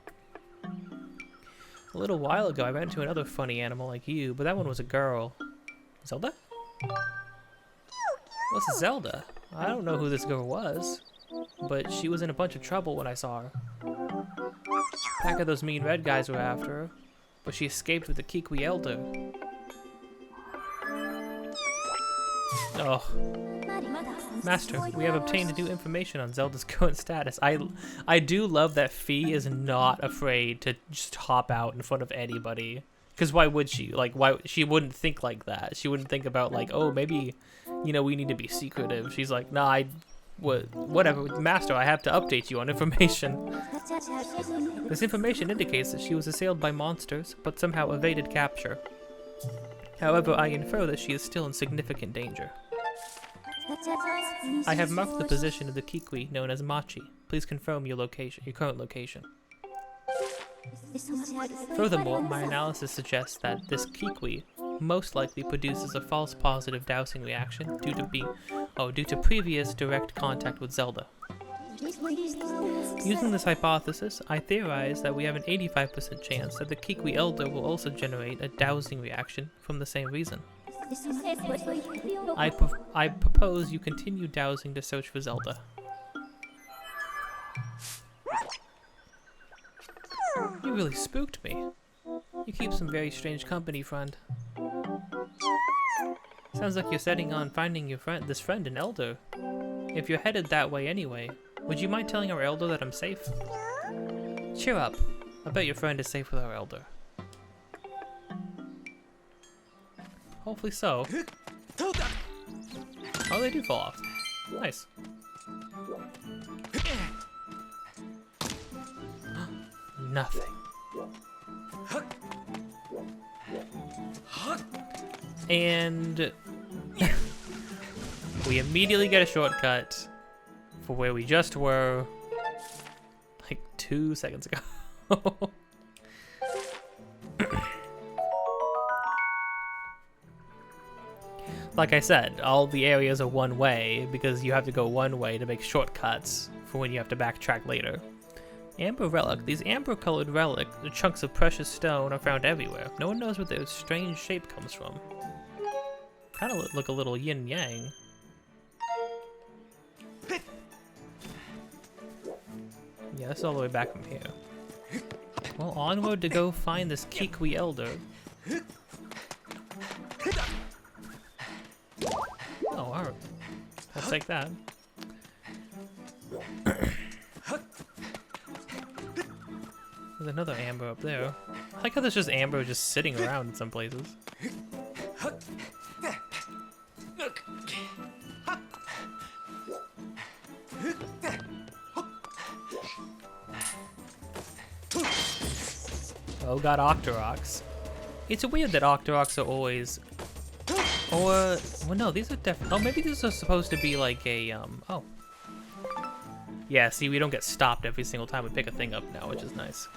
S1: A little while ago, I ran into another funny animal like you, but that one was a girl. Zelda? What's Zelda? I don't know who this girl was, but she was in a bunch of trouble when I saw her. A pack of those mean red guys were after her, but she escaped with the Kikwi Elder. Oh. Master, we have obtained new information on Zelda's current status. I do love that Fee is not afraid to just hop out in front of anybody. Because why would she? Like, why? She wouldn't think like that. She wouldn't think about, like, oh, maybe, you know, we need to be secretive. She's like, nah, whatever. Master, I have to update you on information. This information indicates that she was assailed by monsters, but somehow evaded capture. However, I infer that she is still in significant danger. I have marked the position of the Kikwi known as Machi. Please confirm your current location. Furthermore, my analysis suggests that this Kikwi most likely produces a false positive dowsing reaction due to previous direct contact with Zelda. Using this hypothesis, I theorize that we have an 85% chance that the Kikwi Elder will also generate a dowsing reaction from the same reason. I propose you continue dowsing to search for Zelda. You really spooked me. You keep some very strange company, friend. Sounds like you're setting on finding this friend in Elder. If you're headed that way anyway, would you mind telling our Elder that I'm safe? Cheer up. I bet your friend is safe with our Elder. Hopefully so. Oh, they do fall off. Nice. Nothing. And we immediately get a shortcut for where we just were like 2 seconds ago. Like I said, all the areas are one way because you have to go one way to make shortcuts for when you have to backtrack later. Amber relic. These amber-colored relic, the chunks of precious stone, are found everywhere. No one knows where their strange shape comes from. Kind of look a little yin-yang. Yeah, that's all the way back from here. Well, onward to go find this Kikwi Elder. Oh, alright. I'll take that. There's another amber up there. I like how there's just amber just sitting around in some places. Oh, got Octoroks. It's weird that Octoroks are always... Or... Well, no, these are definitely... Oh, maybe these are supposed to be like a, Oh. Yeah, see, we don't get stopped every single time we pick a thing up now, which is nice.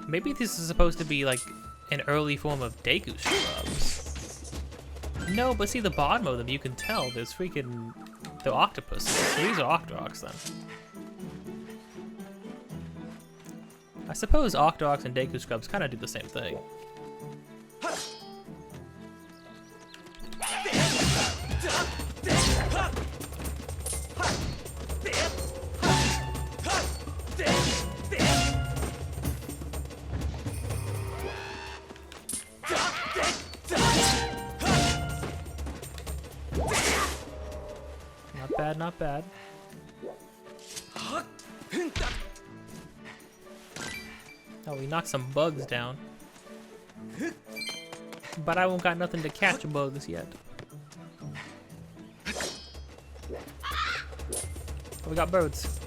S1: Maybe this is supposed to be like an early form of Deku shrubs. No, but see the bottom of them, you can tell there's freaking... They're octopuses. So these are Octoroks then. I suppose Octoroks and Deku scrubs kind of do the same thing. Not bad, not bad. Oh, we knocked some bugs down. But I won't got nothing to catch bugs yet. Oh, we got birds.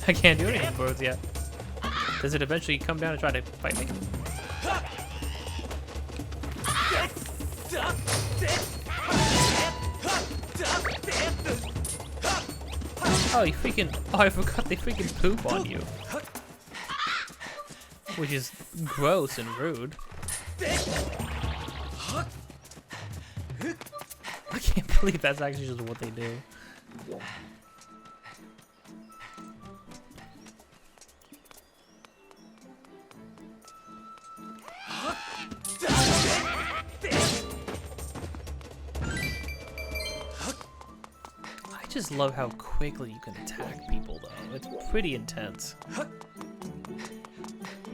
S1: I can't do anything with birds yet. Does it eventually come down and try to fight me? Oh, you freaking... Oh, I forgot they freaking poop on you. Which is gross and rude. I can't believe that's actually just what they do. I just love how quickly you can attack people, though. It's pretty intense.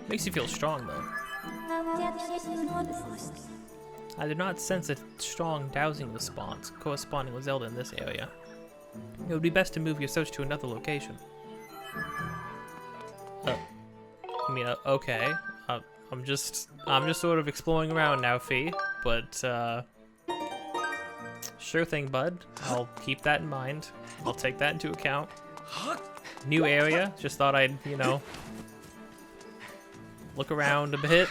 S1: Makes you feel strong, though. I did not sense a strong dowsing response corresponding with Zelda in this area. It would be best to move your search to another location. Okay. I'm just sort of exploring around now, Fee. But sure thing, bud. I'll keep that in mind. I'll take that into account. New area. Just thought I'd, you know, look around a bit.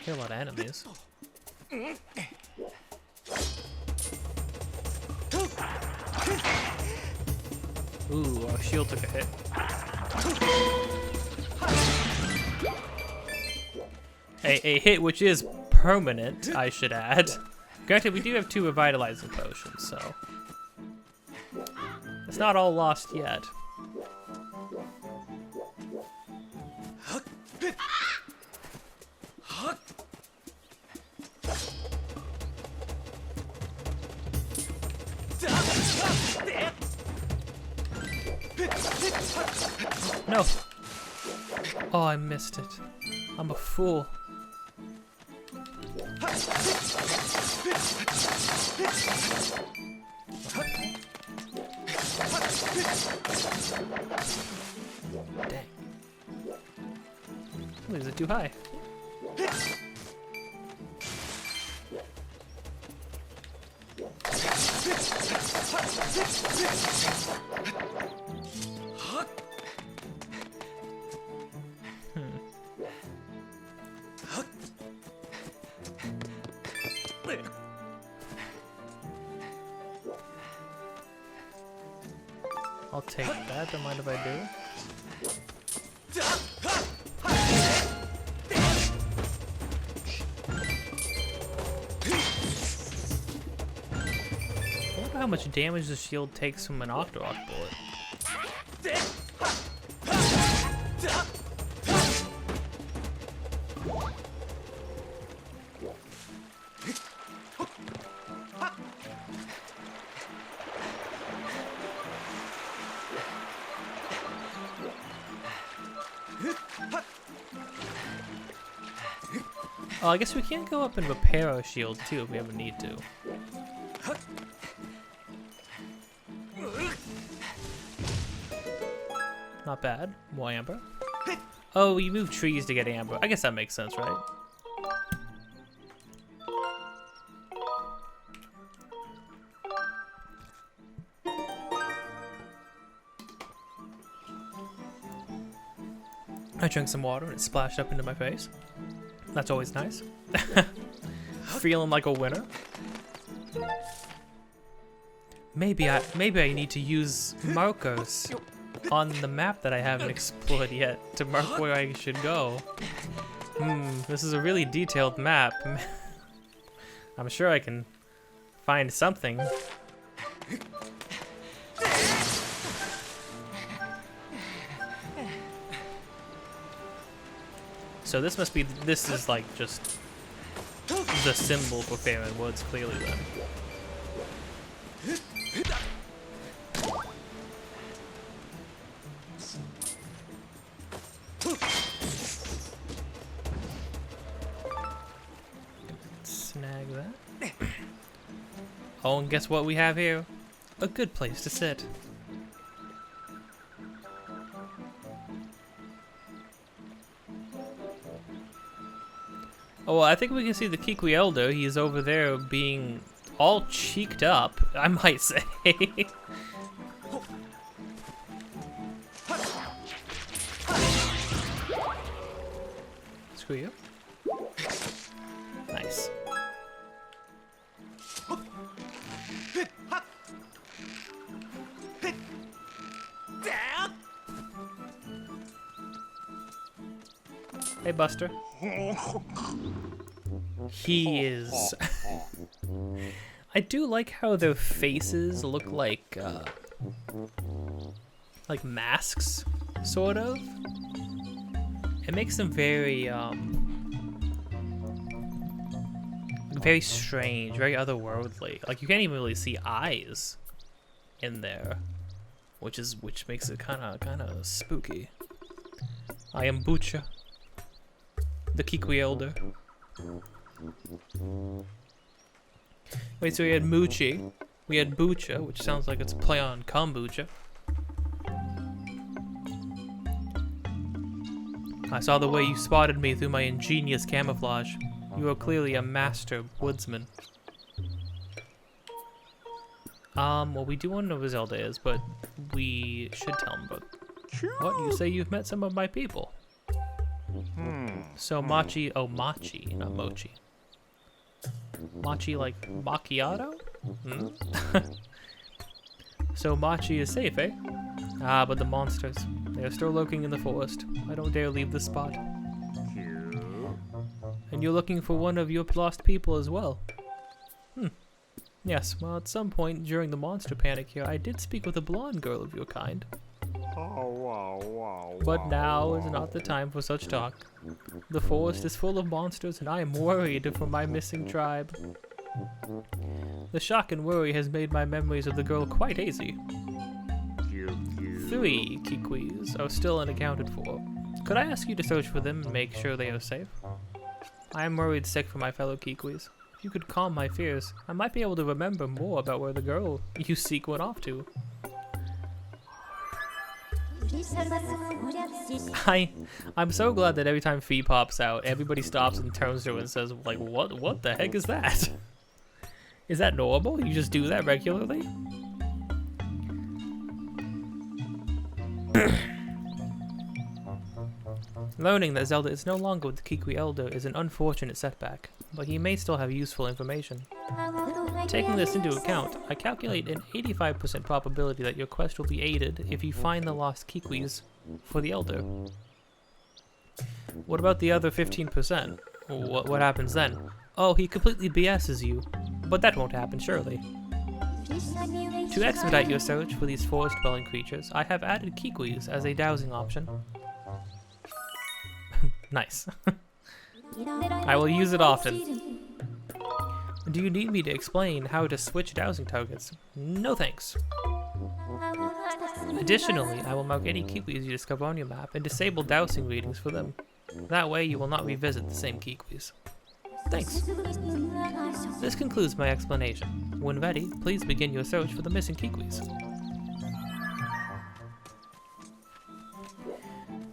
S1: Kill a lot of enemies. Ooh, our shield took a hit. A hit which is permanent, I should add. Granted, we do have 2 revitalizing potions, so it's not all lost yet. No! Oh, I missed it. I'm a fool. Dang. Ooh, is it too high? I'll take that, don't mind if I do. I wonder how much damage the shield takes from an Octorok bullet. Oh, I guess we can go up and repair our shield too if we ever need to. Not bad. More amber. Oh, you move trees to get amber. I guess that makes sense, right? I drank some water and it splashed up into my face. That's always nice. Feeling like a winner. Maybe I need to use markers on the map that I haven't explored yet to mark where I should go. This is a really detailed map. I'm sure I can find something. So this must be, this is like just the symbol for Faron Woods, clearly then. Snag that. Oh, and guess what we have here? A good place to sit. Oh, well, I think we can see the Kikwi Elder. He's over there being all cheeked up, I might say. Screw you. Nice. Hey, Buster. He is... I do like how their faces look like masks, sort of. It makes them very, very strange, very otherworldly. Like, you can't even really see eyes in there, which makes it kind of spooky. I am Bucha, the Kikwi Elder. Wait, so we had Moochie, we had Bucha, which sounds like it's a play on kombucha. I saw the way you spotted me through my ingenious camouflage. You are clearly a master woodsman. Well, we do want to know who Zelda is, but we should tell him about... What? You say you've met some of my people? So Machi... Oh, Machi, not Mochi. Machi like macchiato? So Machi is safe, eh? Ah, but the monsters. They are still lurking in the forest. I don't dare leave this spot. And you're looking for one of your lost people as well. Yes, well, at some point during the monster panic here, I did speak with a blonde girl of your kind. But now is not the time for such talk. The forest is full of monsters and I am worried for my missing tribe. The shock and worry has made my memories of the girl quite hazy. 3 Kikwis are still unaccounted for. Could I ask you to search for them and make sure they are safe? I am worried sick for my fellow Kikwis. If you could calm my fears, I might be able to remember more about where the girl you seek went off to. I'm so glad that every time Fee pops out, everybody stops and turns to her and says, like, what the heck is that? Is that normal? You just do that regularly? Learning that Zelda is no longer with the Kikwi Elder is an unfortunate setback, but he may still have useful information. Taking this into account, I calculate an 85% probability that your quest will be aided if you find the lost Kikwis for the Elder. What about the other 15%? What happens then? Oh, he completely BS's you. But that won't happen, surely. To expedite your search for these forest-dwelling creatures, I have added Kikwis as a dowsing option. Nice. I will use it often. Do you need me to explain how to switch dowsing targets? No thanks. Additionally, I will mark any Kikwis you discover on your map and disable dowsing readings for them. That way you will not revisit the same Kikwis. Thanks. This concludes my explanation. When ready, please begin your search for the missing Kikwis.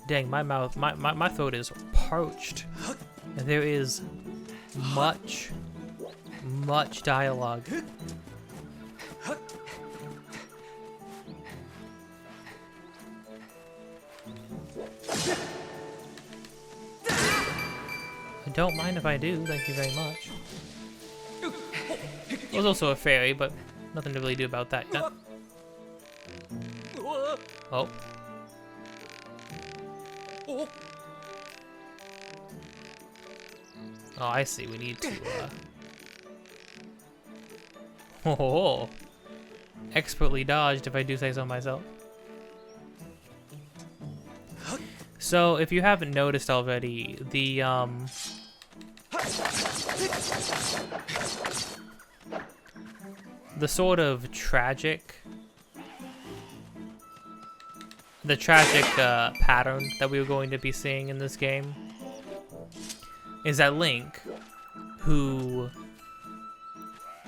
S1: Dang, my throat is parched. And there is much dialogue. I don't mind if I do, thank you very much. There's also a fairy, but nothing to really do about that yet. Oh. Oh, I see. We need to, Oh, expertly dodged, if I do say so myself. So, if you haven't noticed already, the sort of tragic pattern that we were going to be seeing in this game is that Link, who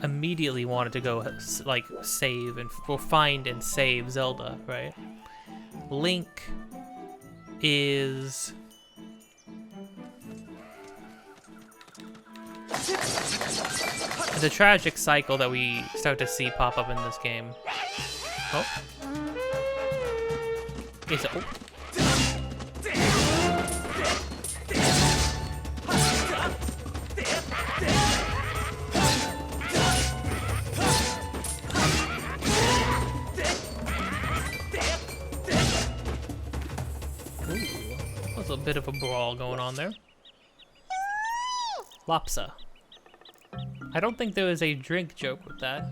S1: immediately wanted to go like save or find and save Zelda, right? Link The tragic cycle that we start to see pop up in this game. Oh. Is it? Oh. There's a bit of a brawl going on there. Lopsa. I don't think there was a drink joke with that.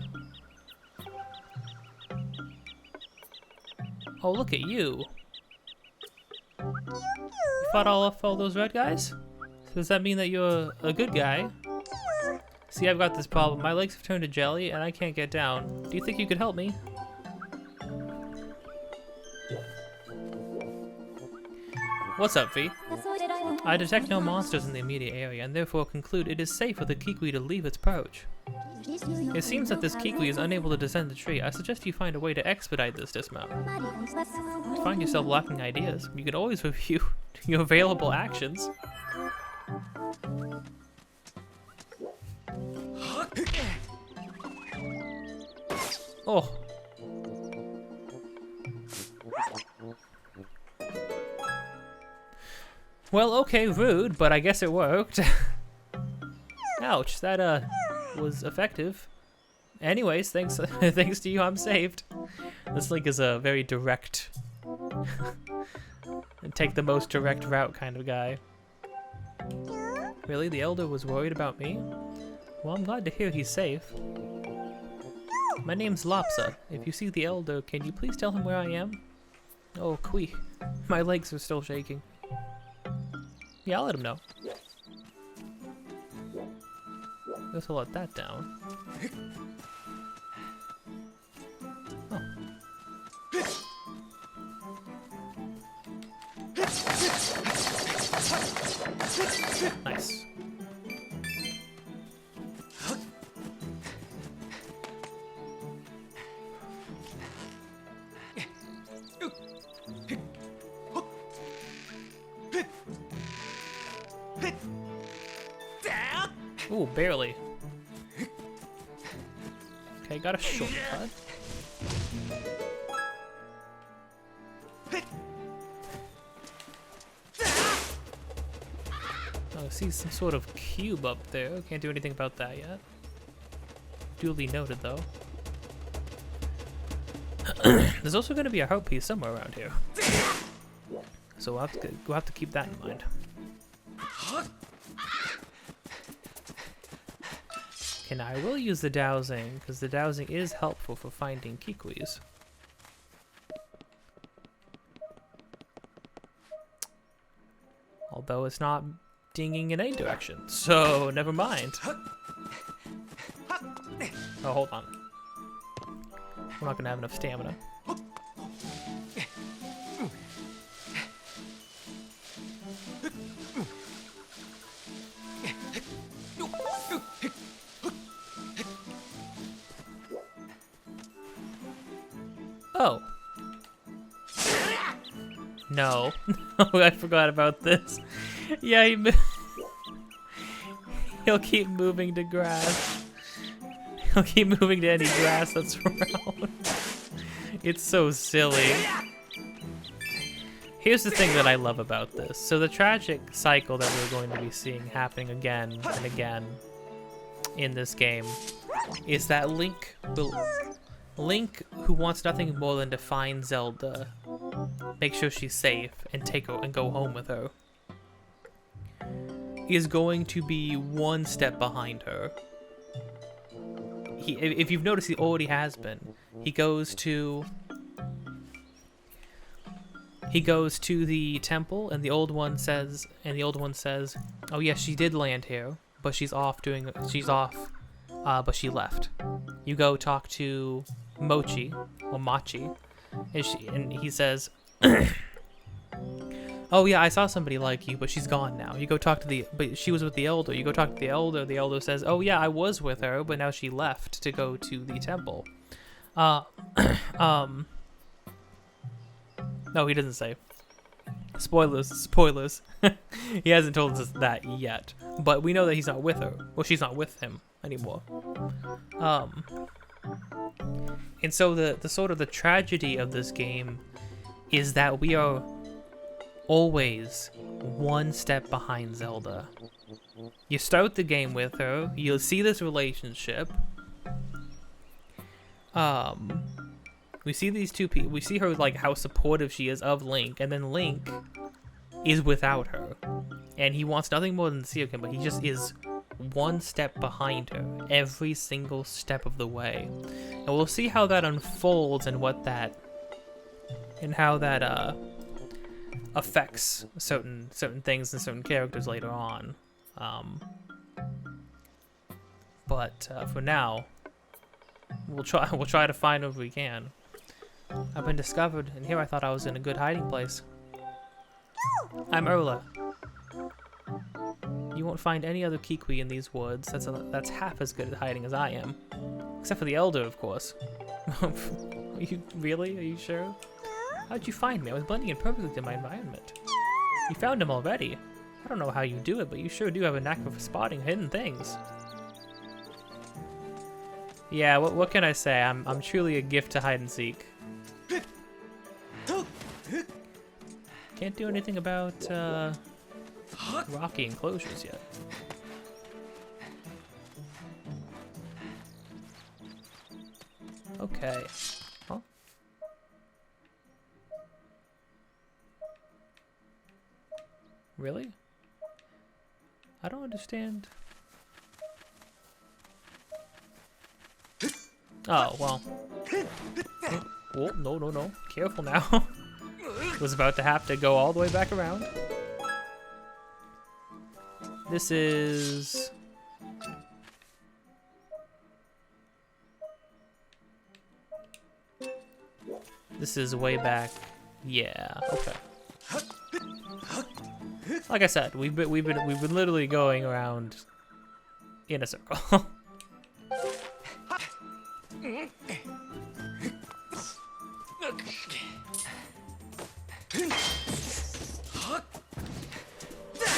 S1: Oh, look at you. You fought off all those red guys? Does that mean that you're a good guy? See, I've got this problem. My legs have turned to jelly and I can't get down. Do you think you could help me? What's up, V? I detect no monsters in the immediate area and therefore conclude it is safe for the Kikwi to leave its perch. It seems that this Kikwi is unable to descend the tree. I suggest you find a way to expedite this dismount. If you find yourself lacking ideas, you can always review your available actions. Oh. Well, okay, rude, but I guess it worked. Ouch, that was effective. Anyways, thanks thanks to you, I'm saved. This Link is a very direct and take the most direct route kind of guy. Really? The Elder was worried about me? Well, I'm glad to hear he's safe. My name's Lopsa. If you see the Elder, can you please tell him where I am? Oh, Kui. My legs are still shaking. Yeah, I'll let him know. Guess I'll let that down. Oh. Nice. Ooh, barely. Okay, got a shortcut. Oh, I see some sort of cube up there. Can't do anything about that yet. Duly noted, though. There's also going to be a heart piece somewhere around here. So we'll have to keep that in mind. And I will use the dowsing, because the dowsing is helpful for finding Kikwis. Although it's not dinging in any direction, so never mind. Oh, hold on. We're not gonna have enough stamina. Oh. No. I forgot about this. Yeah, he'll keep moving to grass. He'll keep moving to any grass that's around. It's so silly. Here's the thing that I love about this. So the tragic cycle that we're going to be seeing happening again and again in this game is that Link, who wants nothing more than to find Zelda, make sure she's safe, and take her and go home with her, is going to be one step behind her. If you've noticed, he already has been. He goes to the temple, and the old one says, "Oh yeah, she did land here, but she's off, but she left." You go talk to Mochi, or Machi, and he says, "Oh yeah, I saw somebody like you, but she's gone now." You go talk to but she was with the Elder. You go talk to the Elder says, "Oh yeah, I was with her, but now she left to go to the temple." No, he doesn't say. Spoilers. He hasn't told us that yet. But we know that he's not with her. Well, she's not with him anymore. And so the sort of the tragedy of this game is that we are always one step behind Zelda. You start the game with her, you'll see this relationship. We see these two people, we see her like how supportive she is of Link, and then Link is without her. And he wants nothing more than to see her again, but he just is one step behind her every single step of the way. And we'll see how that unfolds and how that affects certain things and certain characters later on. But for now, we'll try to find what we can. I've been discovered, and here I thought I was in a good hiding place. I'm Erla. You won't find any other Kikwi in these woods. That's half as good at hiding as I am. Except for the Elder, of course. Are you sure? How'd you find me? I was blending in perfectly to my environment. You found him already. I don't know how you do it, but you sure do have a knack for spotting hidden things. Yeah, what can I say? I'm truly a gift to hide and seek. Can't do anything about rocky enclosures yet. Okay. Huh? Really? I don't understand. Oh, well. Oh, no. Careful now. Was about to have to go all the way back around. This is... This is way back. Yeah, okay. Like I said, we've been literally going around in a circle.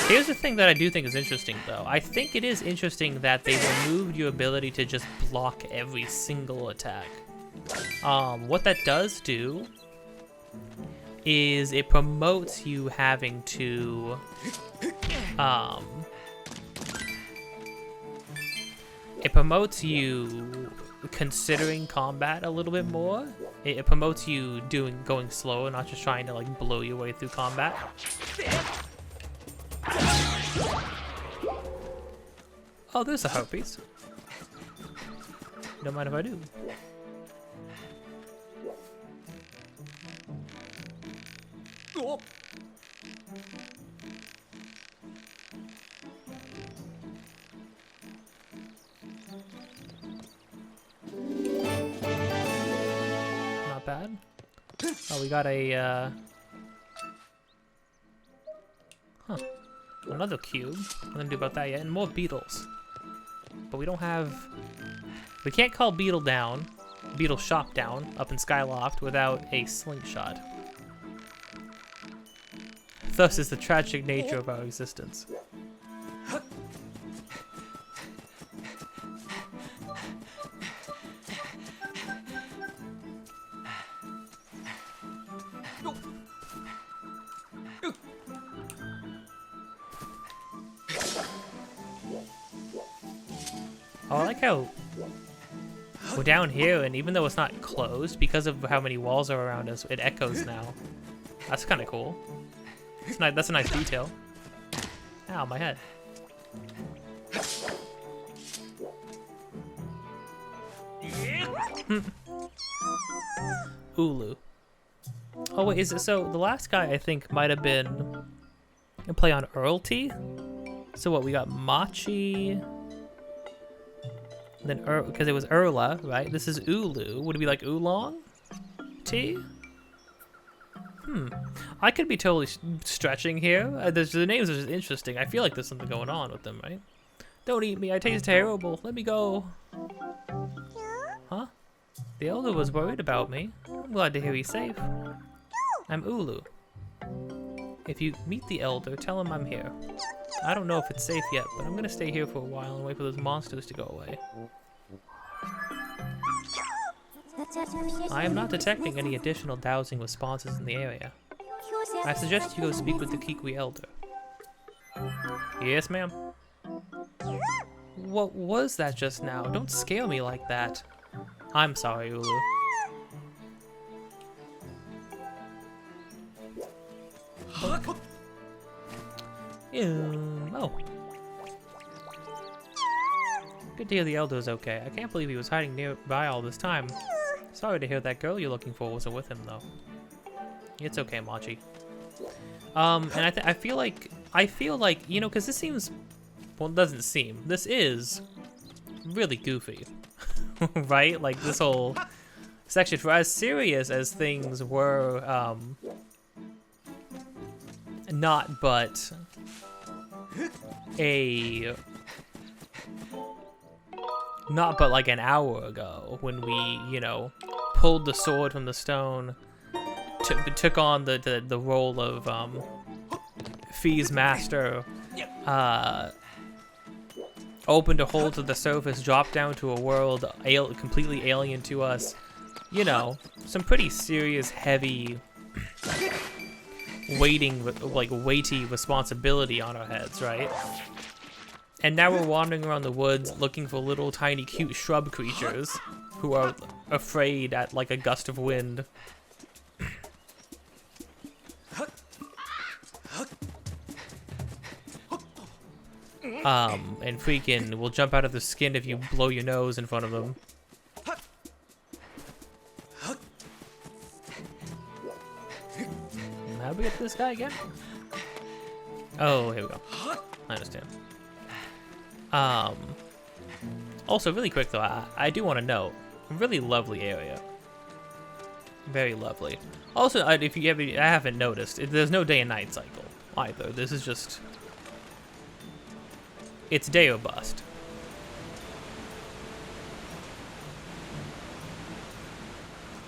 S1: Here's the thing that I do think is interesting, though. I think it is interesting that they removed your ability to just block every single attack. What that does do is it promotes you having to, it promotes you considering combat a little bit more. It promotes you going slow and not just trying to like blow your way through combat. Oh, there's a heart piece. Don't mind if I do. Not bad. Oh, we got a, huh. Another cube. I'm gonna do about that yet. And more beetles. But we don't have... We can't call Beetle down. Beetle Shop down up in Skyloft without a slingshot. Thus is the tragic nature of our existence. Oh, I like how we're down here, and even though it's not closed, because of how many walls are around us, it echoes now. That's kind of cool. It's nice, that's a nice detail. Ow, my head. Ulu. Oh wait, is it so? The last guy I think might have been a play on Earl-T. So what? We got Machi. Then because it was Erla, right? This is Ulu. Would it be like Oolong? T? I could be totally stretching here. The names are just interesting. I feel like there's something going on with them, right? Don't eat me. I taste terrible. Let me go. Huh? The Elder was worried about me. I'm glad to hear he's safe. I'm Ulu. If you meet the Elder, tell him I'm here. I don't know if it's safe yet, but I'm gonna stay here for a while and wait for those monsters to go away. I am not detecting any additional dowsing responses in the area. I suggest you go speak with the Kikwi Elder. Yes, ma'am? What was that just now? Don't scare me like that. I'm sorry, Ulu. Oh. Good to hear the Elder's okay. I can't believe he was hiding nearby all this time. Sorry to hear that girl you're looking for wasn't with him, though. It's okay, Machi. And I feel like, you know, because this seems, well, it doesn't seem, this is really goofy, right? Like, this whole section, for as serious as things were, not but like an hour ago when we, you know, pulled the sword from the stone, took on the role of Fee's master, opened a hole to the surface, dropped down to a world completely alien to us. You know, some pretty serious, heavy, weighty responsibility on our heads, right? And now we're wandering around the woods looking for little tiny cute shrub creatures who are afraid at like a gust of wind. And freaking will jump out of the skin if you blow your nose in front of them. How do we get to this guy again? Oh, here we go. I understand. Also, really quick though, I do want to note, really lovely area. Very lovely. Also, if you I haven't noticed, there's no day and night cycle either. This is just, it's day or bust.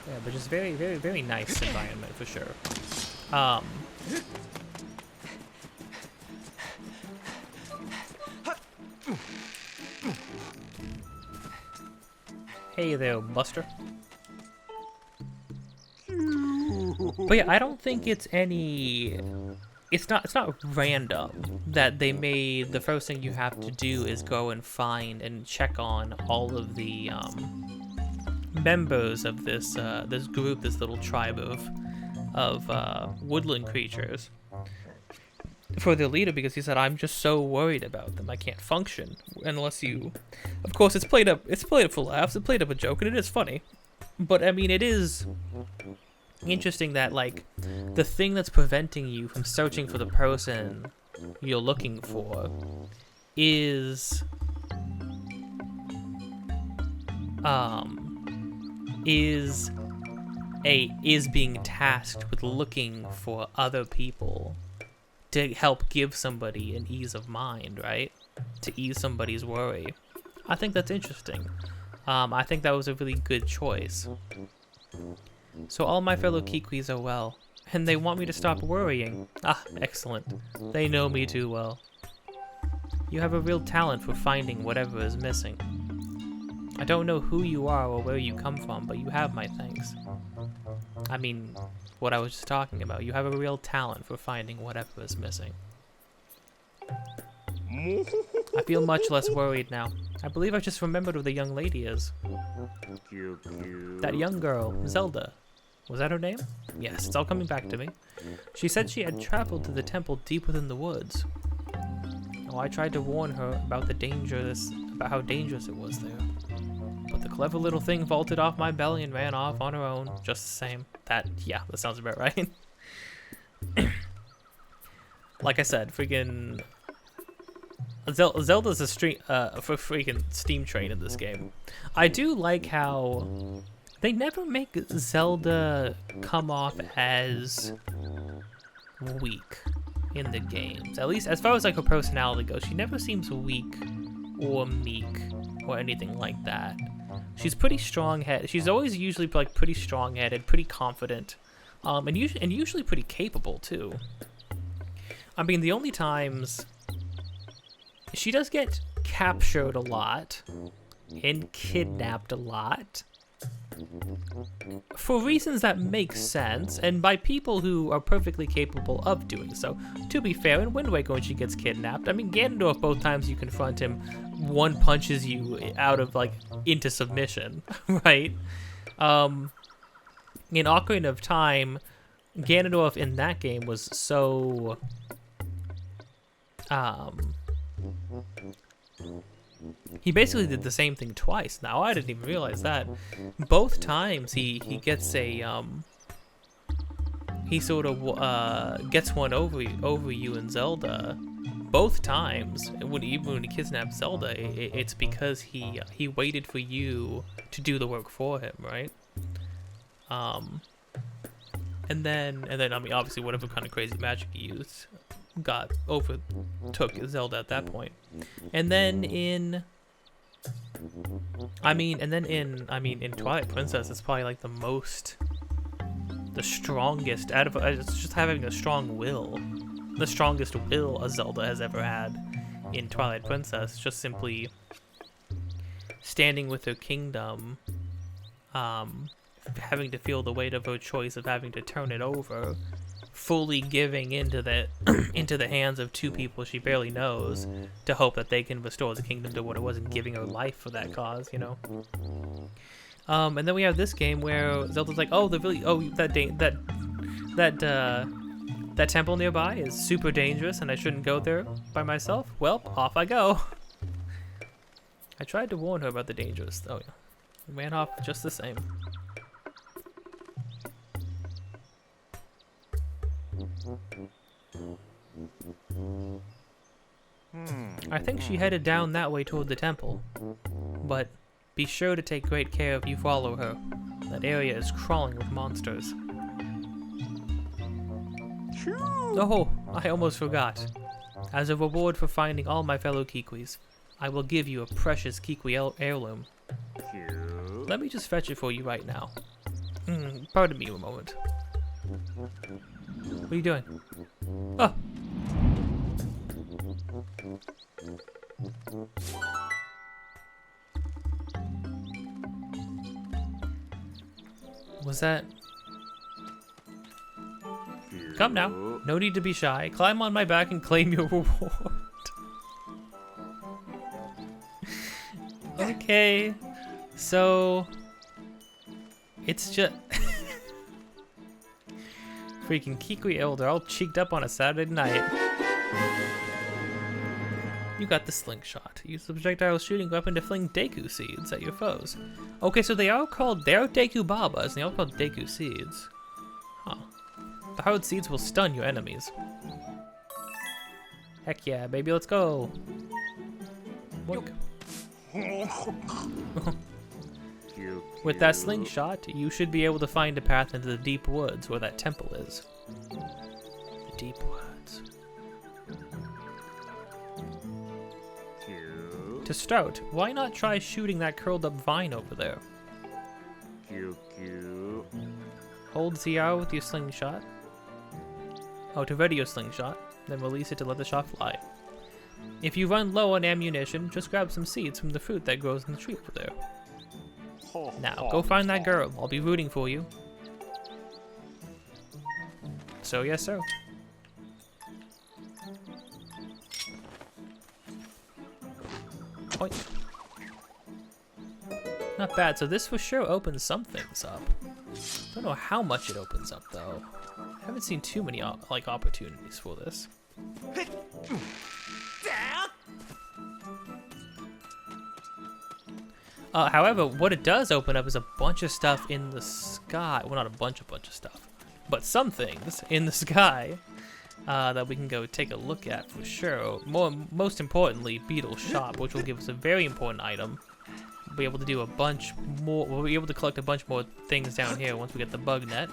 S1: Yeah, but just very, very, very nice environment for sure. Hey there, Buster. But yeah, I don't think it's not random that they made the first thing you have to do is go and find and check on all of the members of this this group, this little tribe of woodland creatures, for their leader, because he said, I'm just so worried about them. I can't function unless you, of course, it's played up for laughs, it's played up a joke, and it is funny. But I mean, it is interesting that like the thing that's preventing you from searching for the person you're looking for is being tasked with looking for other people to help give somebody an ease of mind, right? To ease somebody's worry. I think that's interesting. I think that was a really good choice. So all my fellow Kikwis are well, and they want me to stop worrying. Ah, excellent. They know me too well. You have a real talent for finding whatever is missing. I don't know who you are or where you come from, but you have my thanks. I mean, what I was just talking about. You have a real talent for finding whatever is missing. I feel much less worried now. I believe I just remembered who the young lady is. That young girl, Zelda. Was that her name? Yes, it's all coming back to me. She said she had traveled to the temple deep within the woods. Oh, I tried to warn her about about how dangerous it was there. But the clever little thing vaulted off my belly and ran off on her own, just the same. Yeah, that sounds about right. Like I said, freaking Zelda's a for freaking steam train in this game. I do like how they never make Zelda come off as weak in the games. At least as far as like her personality goes, she never seems weak or meek or anything like that. She's pretty strong-headed. She's always usually like pretty strong-headed, pretty confident, and usually pretty capable too. I mean, the only times she does get captured a lot and kidnapped a lot for reasons that make sense, and by people who are perfectly capable of doing so. To be fair, in Wind Waker when she gets kidnapped, I mean, Ganondorf, both times you confront him, one punches you out of, like, into submission, right? In Ocarina of Time, Ganondorf in that game was so... he basically did the same thing twice. Now, I didn't even realize that. Both times he gets a, he sort of gets one over you in Zelda. Both times, even when he kidnapped Zelda, it's because he waited for you to do the work for him, right? And then I mean, obviously, whatever kind of crazy magic he used overtook Zelda at that point. And then in Twilight Princess, it's probably like the strongest out of it's just having a strong will, the strongest will a Zelda has ever had in Twilight Princess. Just simply standing with her kingdom, having to feel the weight of her choice of having to turn it over, fully giving into the hands of two people she barely knows to hope that they can restore the kingdom to what it was, and giving her life for that cause, you know. And then we have this game where Zelda's like, oh, that temple nearby is super dangerous and I shouldn't go there by myself. Well, off I go. I tried to warn her about the dangers. Oh yeah, ran off just the same. I think she headed down that way toward the temple, but be sure to take great care if you follow her. That area is crawling with monsters. Oh, I almost forgot. As a reward for finding all my fellow Kikwis, I will give you a precious Kikwi heirloom. Let me just fetch it for you right now. Pardon me a moment. What are you doing? Oh! Was that... Come now. No need to be shy. Climb on my back and claim your reward. Okay. So... It's just... Freaking Kikwi Elder all cheeked up on a Saturday night. You got the slingshot. Use the projectile shooting weapon to fling Deku seeds at your foes. Okay, so they are Deku Babas, and they are called Deku seeds. Huh. The hard seeds will stun your enemies. Heck yeah, baby, let's go. Boink. With that slingshot, you should be able to find a path into the deep woods where that temple is. The deep woods. To start, why not try shooting that curled up vine over there? Hold ZR with your slingshot. Oh, to ready your slingshot, then release it to let the shot fly. If you run low on ammunition, just grab some seeds from the fruit that grows in the tree over there. Now, go find that girl. I'll be rooting for you. So, yes, sir. Oink. Not bad. So this for sure opens some things up. Don't know how much it opens up, though. I haven't seen too many like opportunities for this. However, what it does open up is a bunch of stuff in the sky. Well, not a bunch of stuff, but some things in the sky that we can go take a look at for sure. Most importantly, Beetle's shop, which will give us a very important item. We'll be able to do a bunch more. We'll be able to collect a bunch more things down here once we get the bug net.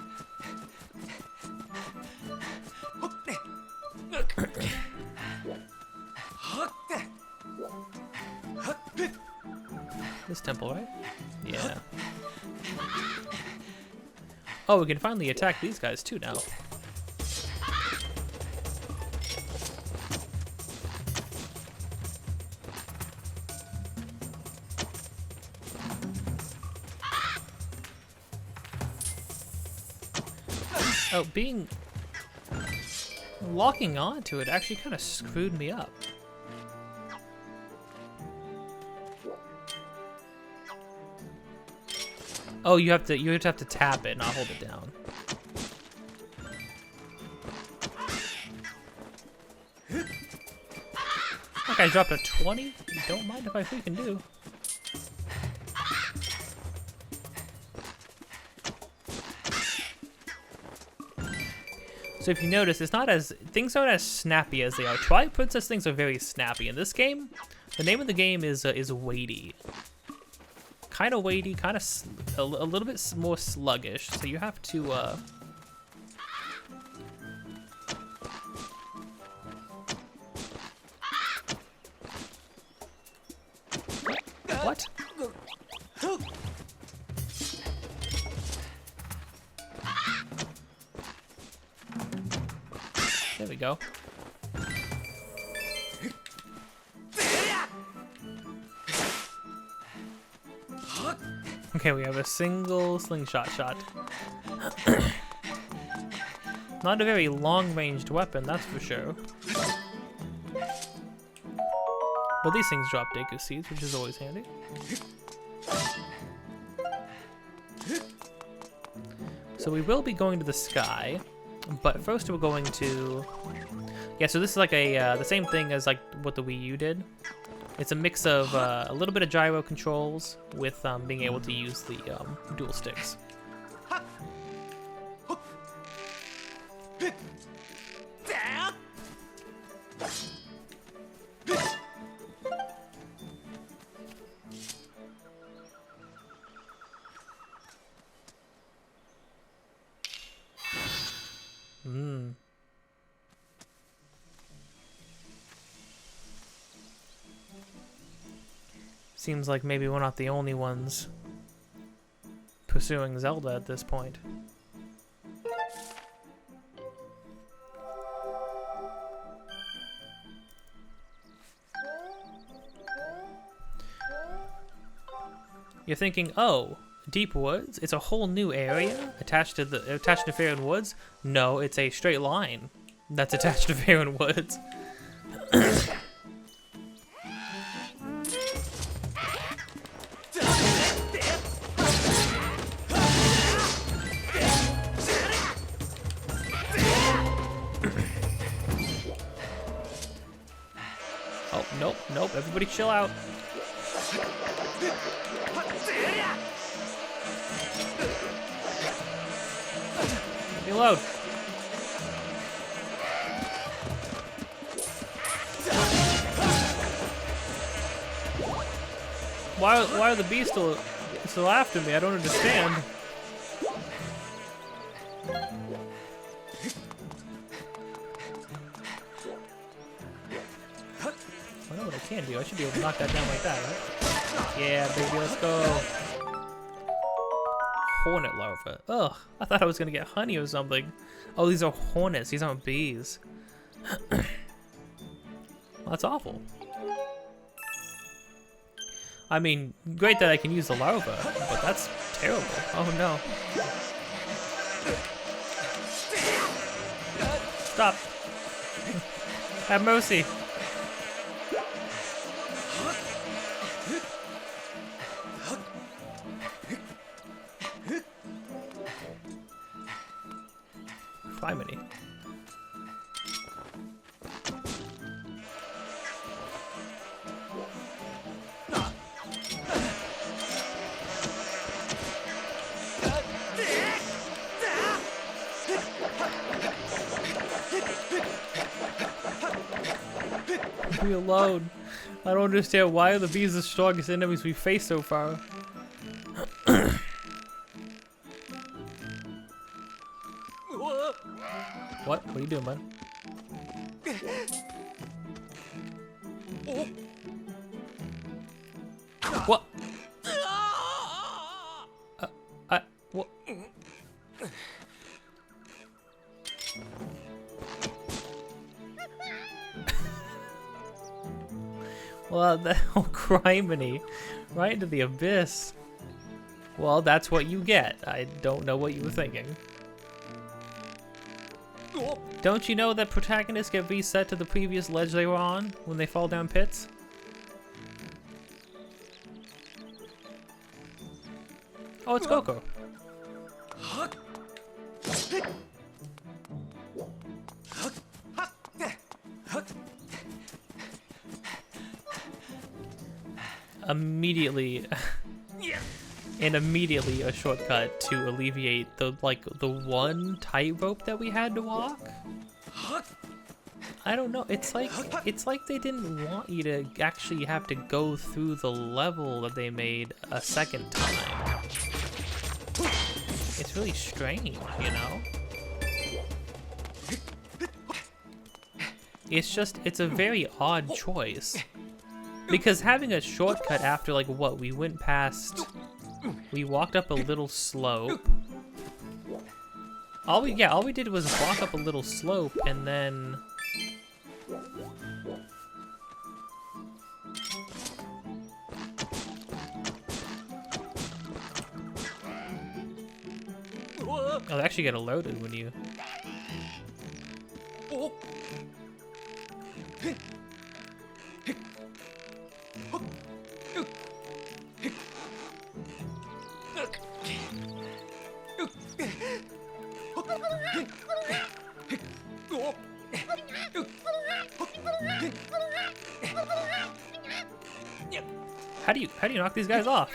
S1: This temple, right? Yeah. Oh, we can finally attack these guys too now. Oh, locking onto it actually kind of screwed me up. Oh, you have to tap it, not hold it down. Okay, I dropped a 20. Don't mind if I freaking do. So if you notice, things aren't as snappy as they are. Twilight Princess things are very snappy. In this game, the name of the game is weighty. Kind of weighty, kind of a little bit more sluggish. So you have to. What? There we go. Okay, we have a single slingshot shot. Not a very long-ranged weapon, that's for sure. But these things drop Deku Seeds, which is always handy. So we will be going to the sky, but first we're going to... Yeah, so this is like the same thing as like what the Wii U did. It's a mix of a little bit of gyro controls with being able to use the dual sticks. Seems like maybe we're not the only ones pursuing Zelda at this point. You're thinking, oh, Deep Woods? It's a whole new area attached to Faerun Woods? No, it's a straight line that's attached to Faerun Woods. Oh, nope, everybody chill out. Reload. Why are the bees still after me? I don't understand. I know what I can do. I should be able to knock that down like that, right? Yeah, baby, let's go. Hornet larva. Ugh, I thought I was gonna get honey or something. Oh, these are hornets. These aren't bees. Well, that's awful. I mean, great that I can use the larva, but that's terrible. Oh no. Stop. Have mercy. Criminy. Leave me alone. I don't understand why are the bees the strongest enemies we face so far. What? What are you doing, bud? What? What? Well, the whole criminy. Right into the abyss. Well, that's what you get. I don't know what you were thinking. Don't you know that protagonists get reset to the previous ledge they were on when they fall down pits? Oh, it's Coco. Immediately and immediately a shortcut to alleviate the one tightrope that we had to walk. I don't know, it's like they didn't want you to actually have to go through the level that they made a second time. It's really strange, you know? It's a very odd choice. Because having a shortcut after, like, what, we walked up a little slope. All we did was walk up a little slope and then... Oh, they actually get alerted when you... How do you knock these guys off?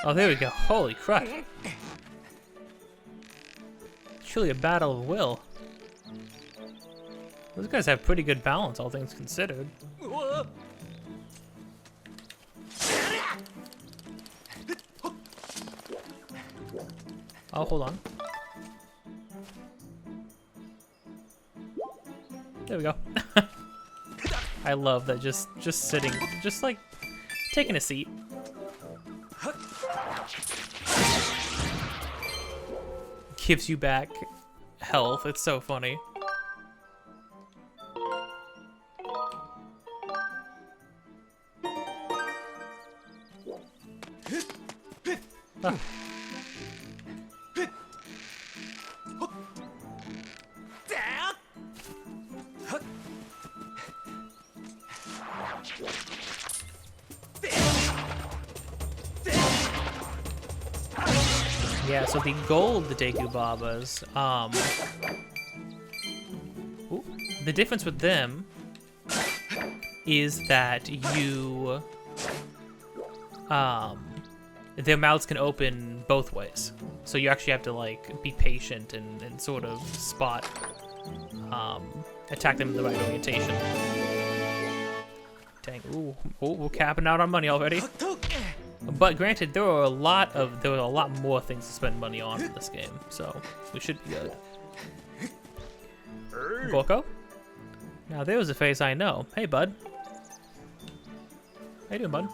S1: Oh, there we go. Holy crap. It's truly a battle of will. Those guys have pretty good balance, all things considered. Oh, hold on. There we go. I love that just sitting, just like taking a seat. Gives you back health. It's so funny. Ah. Yeah, so the gold Deku Babas, the difference with them is that you, their mouths can open both ways. So you actually have to, like, be patient and sort of spot, attack them in the right orientation. Dang, ooh, we're capping out on money already. But granted, there are a lot more things to spend money on in this game, so we should be good. Gorko? Now there's a face I know. Hey, bud. How you doing, bud?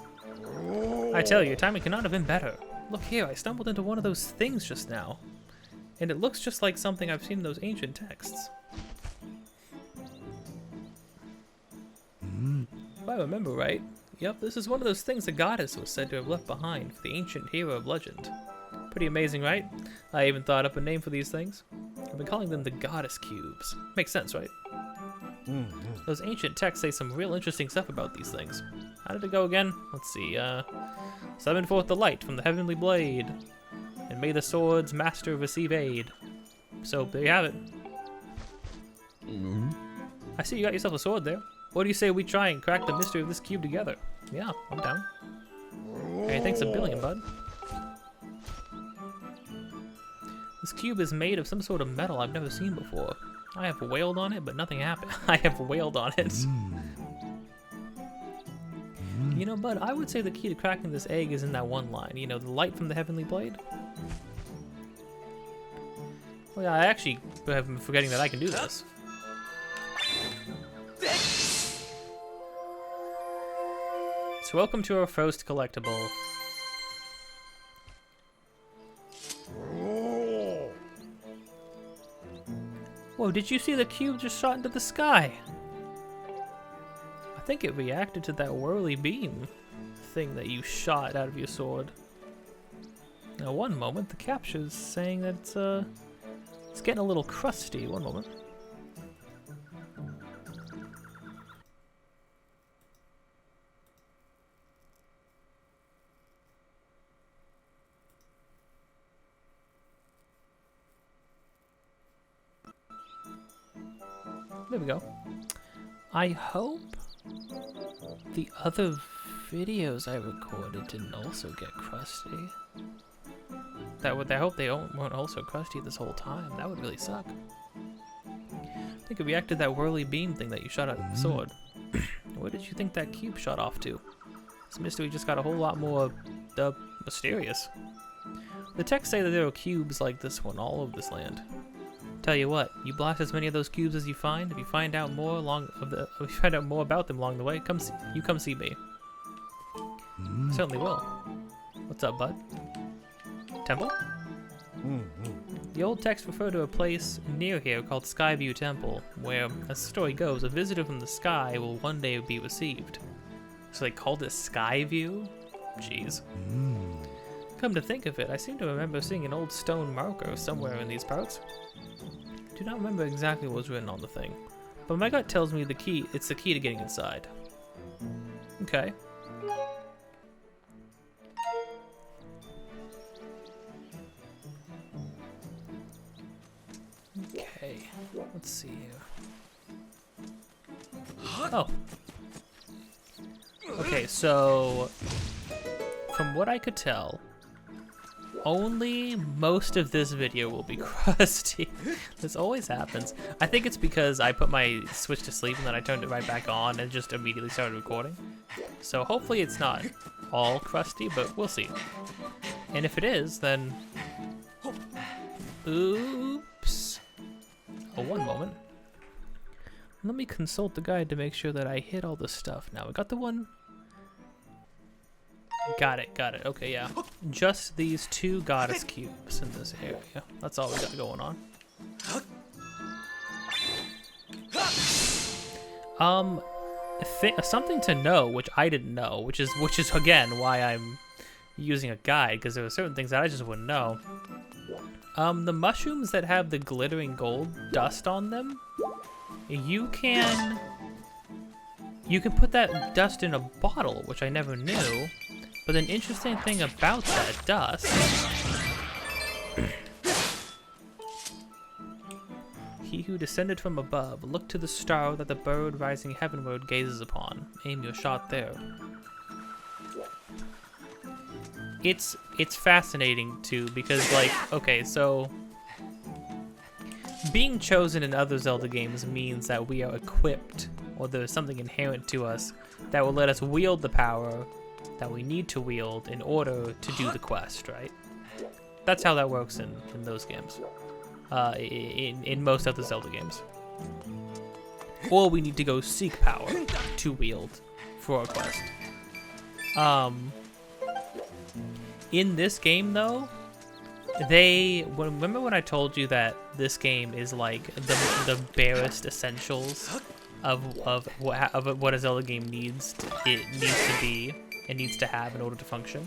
S1: I tell you, your timing cannot have been better. Look here, I stumbled into one of those things just now. And it looks just like something I've seen in those ancient texts. If I remember right, yep, this is one of those things the goddess was said to have left behind for the ancient hero of legend. Pretty amazing, right? I even thought up a name for these things. I've been calling them the goddess cubes. Makes sense, right? Those ancient texts say some real interesting stuff about these things. How did it go again? Let's see, summon forth the light from the heavenly blade, and may the sword's master receive aid. So, there you have it. I see you got yourself a sword there. What do you say we try and crack the mystery of this cube together? Yeah, I'm down. Hey, thanks a billion, bud. This cube is made of some sort of metal I've never seen before. I have wailed on it, but nothing happened. I have wailed on it. You know, bud, I would say the key to cracking this egg is in that one line. You know, the light from the heavenly blade? Well, yeah, I actually have been forgetting that I can do this. So welcome to our first collectible. Whoa, did you see the cube just shot into the sky? I think it reacted to that whirly beam thing that you shot out of your sword. Now, one moment, the capture's saying that it's It's getting a little crusty. One moment. There we go. I hope the other videos I recorded didn't also get crusty. I hope they weren't also crusty this whole time. That would really suck. I think it reacted to that whirly beam thing that you shot out of the sword. Where did you think that cube shot off to? This mystery just got a whole lot more mysterious. The texts say that there are cubes like this one all over this land. Tell you what, you blast as many of those cubes as you find. If you find out more about them along the way, come see me. Certainly will. What's up, bud? Temple? The old texts refer to a place near here called Skyview Temple, where, as the story goes, a visitor from the sky will one day be received. So they called it Skyview? Jeez. Come to think of it, I seem to remember seeing an old stone marker somewhere in these parts. I do not remember exactly what was written on the thing, but my gut tells me it's the key to getting inside. Okay. Okay, let's see here. Oh. Okay, so from what I could tell, only most of this video will be crusty. This always happens. I think it's because I put my Switch to sleep and then I turned it right back on and just immediately started recording. So hopefully it's not all crusty, but we'll see. And if it is, then... Oops. Oh, one moment. Let me consult the guide to make sure that I hit all the stuff. Now, we got the one... Got it. Okay, yeah. Just these two goddess cubes in this area. That's all we got going on. Something to know, which I didn't know, which is again why I'm using a guide, because there are certain things that I just wouldn't know. The mushrooms that have the glittering gold dust on them, you can put that dust in a bottle, which I never knew. But an interesting thing about that dust, he who descended from above, look to the star that the bird rising heavenward gazes upon. Aim your shot there. It's fascinating too, because like, okay, so being chosen in other Zelda games means that we are equipped, or there's something inherent to us that will let us wield the power that we need to wield in order to do the quest, right? That's how that works in those games. In most other Zelda games. Or we need to go seek power to wield for our quest. In this game, though, remember when I told you that this game is like the barest essentials of what a Zelda game needs to be and needs to have in order to function,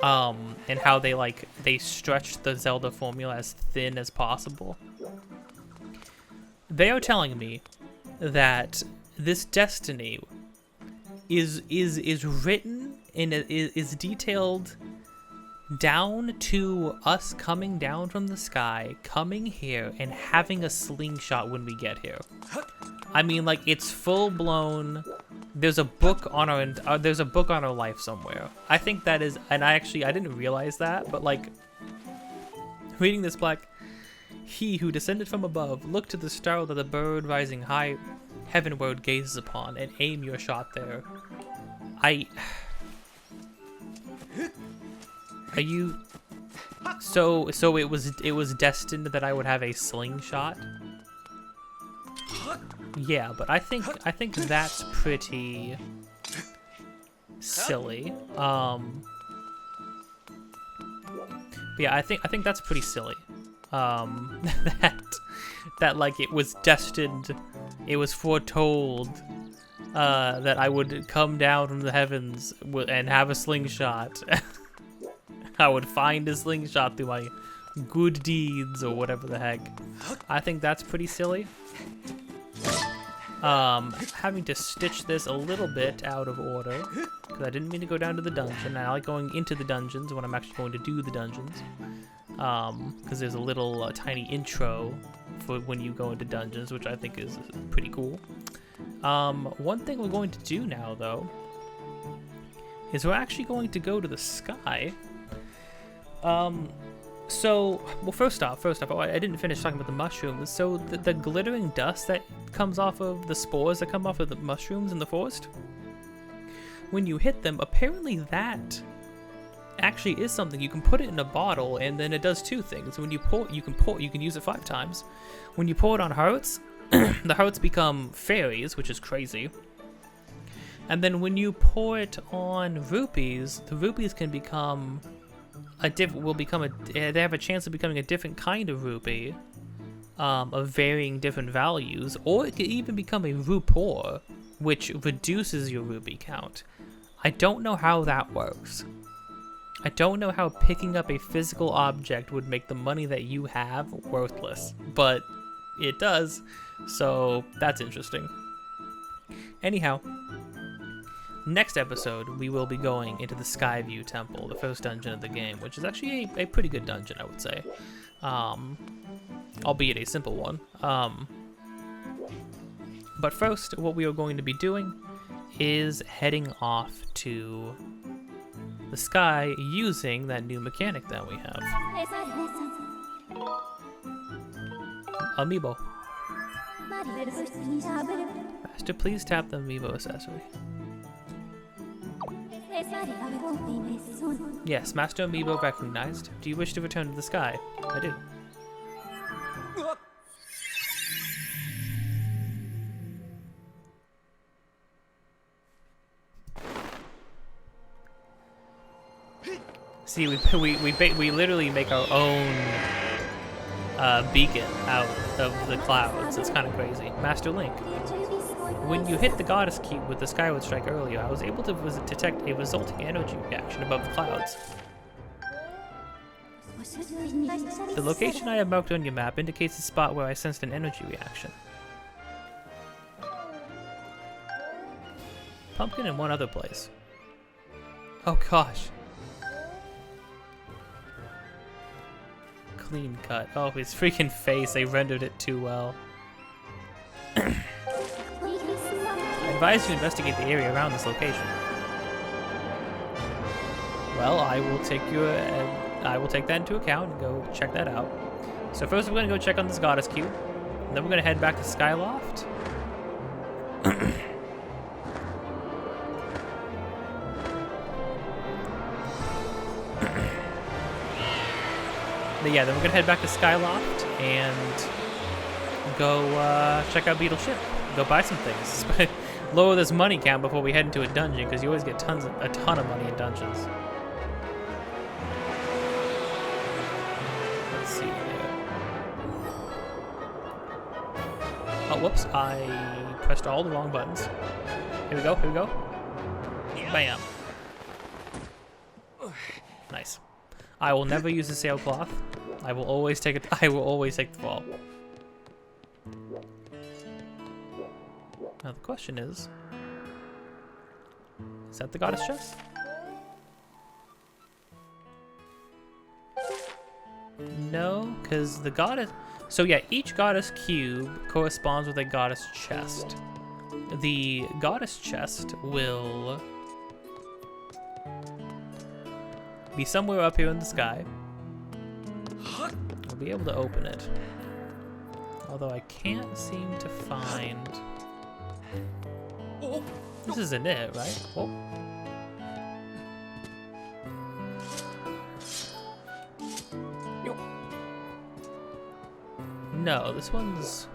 S1: and how they stretch the Zelda formula as thin as possible. They are telling me that this destiny is written and is detailed down to us coming down from the sky, coming here, and having a slingshot when we get here. I mean, like, it's full blown. There's a book on our life somewhere. I think that is, and I didn't realize that, but like, reading this black, he who descended from above, look to the star that the bird rising high heavenward gazes upon, and aim your shot there. Are you? So it was destined that I would have a slingshot. Yeah, but I think that's pretty silly. Yeah, I think that's pretty silly. That like it was destined, it was foretold that I would come down from the heavens and have a slingshot. I would find a slingshot through good deeds or whatever the heck. I think that's pretty silly. Having to stitch this a little bit out of order, because I didn't mean to go down to the dungeon. I like going into the dungeons when I'm actually going to do the dungeons. Because there's a little tiny intro for when you go into dungeons, which I think is pretty cool. One thing we're going to do now, though, is we're actually going to go to the sky. So, well, first off, oh, I didn't finish talking about the mushrooms. So the glittering dust that comes off of the spores that come off of the mushrooms in the forest, when you hit them, apparently that actually is something. You can put it in a bottle, and then it does two things. When you pour, you can use it 5 times. When you pour it on hearts, the hearts become fairies, which is crazy. And then when you pour it on rupees, the rupees can become they have a chance of becoming a different kind of rupee, of varying different values, or it could even become a rupor, which reduces your rupee count. I don't know how that works. I don't know how picking up a physical object would make the money that you have worthless, but it does, so that's interesting. Anyhow, next episode, we will be going into the Skyview Temple, the first dungeon of the game, which is actually a pretty good dungeon, I would say. Albeit a simple one. But first, what we are going to be doing is heading off to the sky using that new mechanic that we have. Amiibo. Master, please tap the Amiibo accessory. Yes, Master Amiibo recognized. Do you wish to return to the sky? I do. See, we literally make our own beacon out of the clouds. It's kind of crazy. Master Link. When you hit the Goddess Cube with the Skyward Strike earlier, I was able to detect a resulting energy reaction above the clouds. The location I have marked on your map indicates the spot where I sensed an energy reaction. Pumpkin and one other place. Oh gosh. Clean cut. Oh, his freaking face, they rendered it too well. I advise you investigate the area around this location. Well, I will take that into account and go check that out. So first we're gonna go check on this Goddess Cube, and then we're gonna head back to Skyloft. But yeah, then we're gonna head back to Skyloft and go check out Beetle Ship. Go buy some things. Lower this money count before we head into a dungeon, because you always get a ton of money in dungeons. Let's see here. Oh, whoops! I pressed all the wrong buttons. Here we go. Here we go. Bam. Nice. I will never use the sailcloth. I will always take it. I will always take the fall. Now the question is that the goddess chest? No, because the goddess... So yeah, each goddess cube corresponds with a goddess chest. The goddess chest will be somewhere up here in the sky. We'll be able to open it. Although I can't seem to find... This isn't it, right? Oh. No, this one's...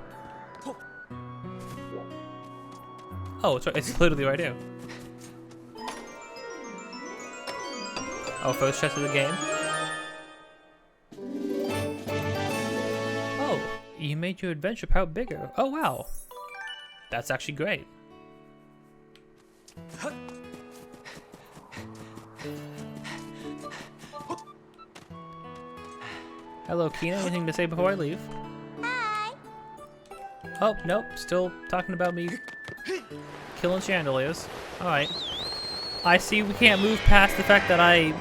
S1: Oh, it's right. It's literally right here. Oh, first chest of the game. Oh, you made your adventure pouch bigger. Oh, wow. That's actually great. Hello, Kina. Anything to say before I leave?
S2: Hi.
S1: Oh, nope. Still talking about me killing chandeliers. Alright. I see we can't move past the fact that I,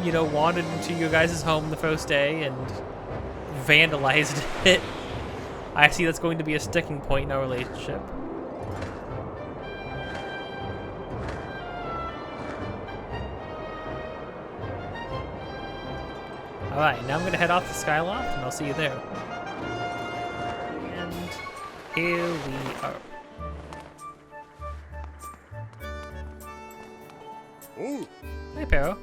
S1: you know, wandered into your guys' home the first day and vandalized it. I see that's going to be a sticking point in our relationship. Alright, now I'm gonna head off to Skyloft and I'll see you there. And here we are.
S3: Ooh.
S1: Hey, Pero.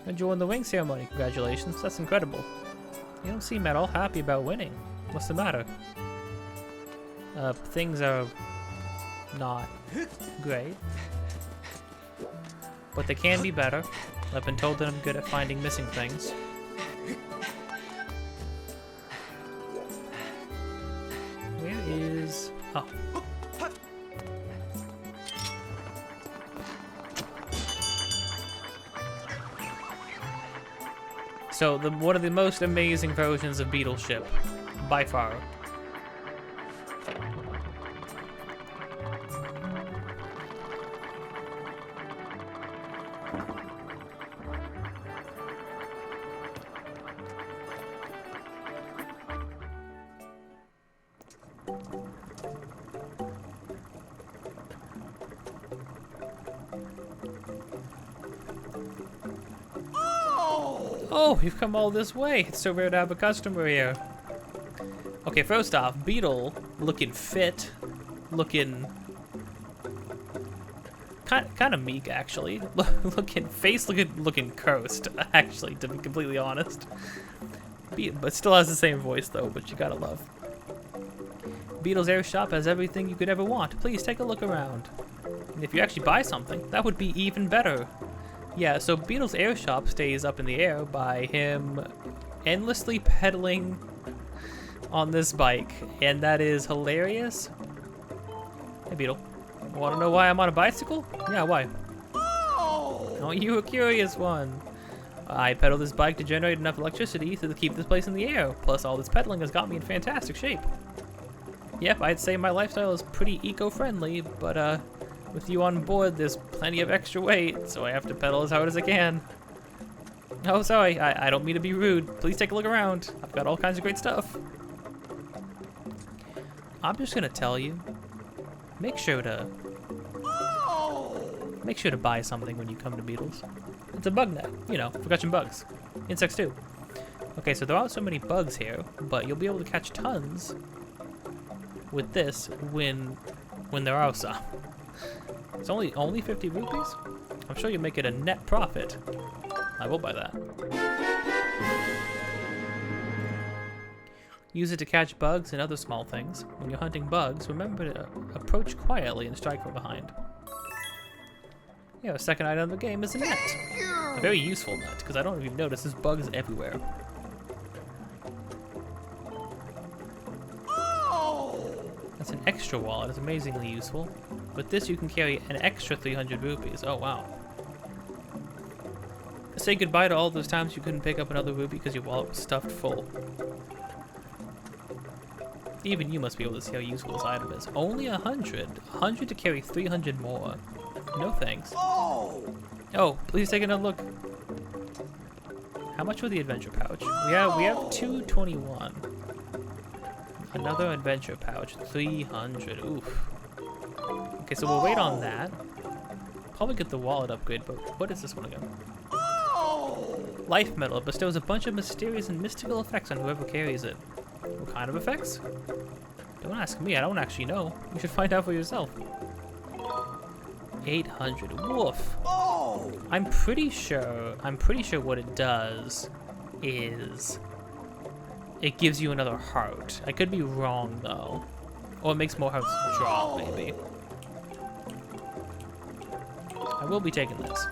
S1: Enjoying the wing ceremony. Congratulations. That's incredible. You don't seem at all happy about winning. What's the matter? Things are not great. But they can be better. I've been told that I'm good at finding missing things. Where is... Oh. So, one of the most amazing versions of Beetle Ship, by far. Oh, you've come all this way. It's so rare to have a customer here. Okay, first off, Beetle looking fit, looking kind of meek actually. looking cursed actually, to be completely honest. But still has the same voice though, which you gotta love. Beetle's Air Shop has everything you could ever want. Please take a look around. And if you actually buy something, that would be even better. Yeah, so Beetle's Air Shop stays up in the air by him endlessly pedaling on this bike, and that is hilarious. Hey, Beetle. Want to know why I'm on a bicycle? Yeah, why? Oh, you a curious one. I pedal this bike to generate enough electricity to keep this place in the air. Plus, all this pedaling has got me in fantastic shape. Yep, I'd say my lifestyle is pretty eco-friendly, but with you on board, there's plenty of extra weight, so I have to pedal as hard as I can. Oh, sorry, I don't mean to be rude. Please take a look around. I've got all kinds of great stuff. I'm just gonna tell you, make sure to buy something when you come to Beetles. It's a bug net, you know, for catching bugs. Insects too. Okay, so there aren't so many bugs here, but you'll be able to catch tons with this when there are some. It's only 50 rupees? I'm sure you'll make it a net profit. I will buy that. Use it to catch bugs and other small things. When you're hunting bugs, remember to approach quietly and strike from behind. Yeah, the second item of the game is a net. A very useful net, because I don't know if you've noticed, there's bugs everywhere. That's an extra wallet. It's amazingly useful. With this, you can carry an extra 300 rupees. Oh, wow. Say goodbye to all those times you couldn't pick up another rupee because your wallet was stuffed full. Even you must be able to see how useful this item is. Only 100. 100 to carry 300 more. No thanks. Oh, please take another look. How much for the adventure pouch? We have 221. Another adventure pouch, 300. Oof. Okay, so we'll wait on that. Probably get the wallet upgrade, but what is this one again? Life metal bestows a bunch of mysterious and mystical effects on whoever carries it. What kind of effects? Don't ask me, I don't actually know. You should find out for yourself. 800. Woof. I'm pretty sure what it does is it gives you another heart. I could be wrong though. Or it makes more hearts drop, maybe. I will be taking this.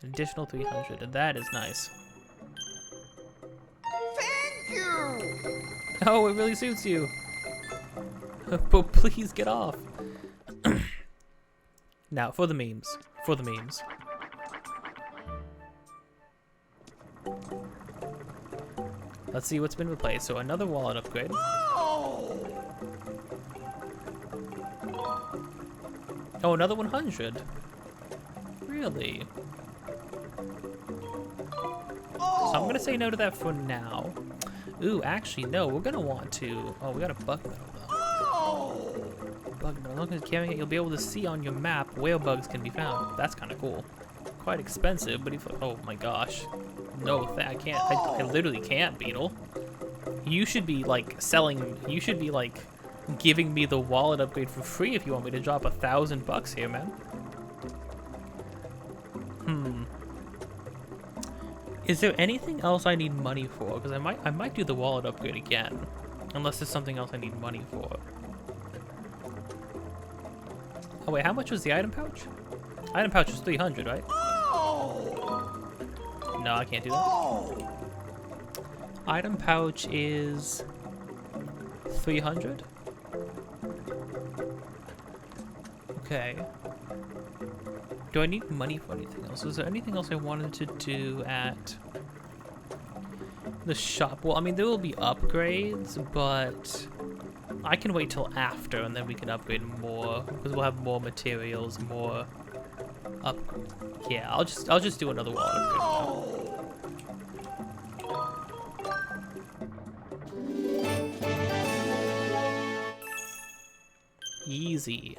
S1: An additional 300, and that is nice.
S3: Thank you.
S1: Oh, it really suits you. But please get off. Now, for the memes. For the memes. Let's see what's been replaced. So another wallet upgrade. Oh, another 100. Really? So I'm gonna say no to that for now. Ooh, actually, no. We're gonna want to. Oh, we got a bug medal though. Bug medal. As long as you're carrying it, you'll be able to see on your map where bugs can be found. That's kind of cool. Quite expensive, but if oh my gosh, no, I can't. I literally can't, Beetle. You should be like selling. You should be like giving me the wallet upgrade for free if you want me to drop $1,000 here, man. Is there anything else I need money for? Because I might do the wallet upgrade again, unless there's something else I need money for. Oh wait, how much was the item pouch? Item pouch was 300, right? No, I can't do that. Item pouch is 300. Okay. Do I need money for anything else? Is there anything else I wanted to do at the shop? Well, I mean, there will be upgrades, but I can wait till after, and then we can upgrade more because we'll have more materials, more up. Yeah, I'll just do another wallet upgrade now. Easy.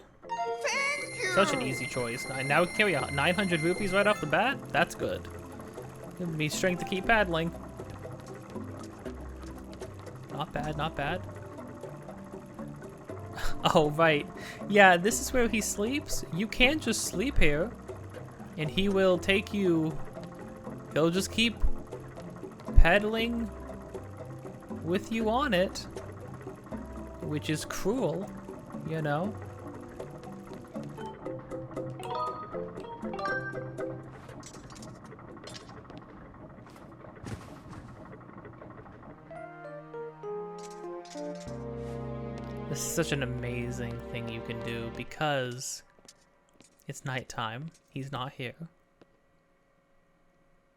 S1: Such an easy choice. Now we can carry 900 rupees right off the bat? That's good. Give me strength to keep paddling. Not bad, not bad. Oh, right. Yeah, this is where he sleeps. You can't just sleep here. And he will take you... He'll just keep pedaling with you on it. Which is cruel, you know? This is such an amazing thing you can do because it's nighttime, he's not here,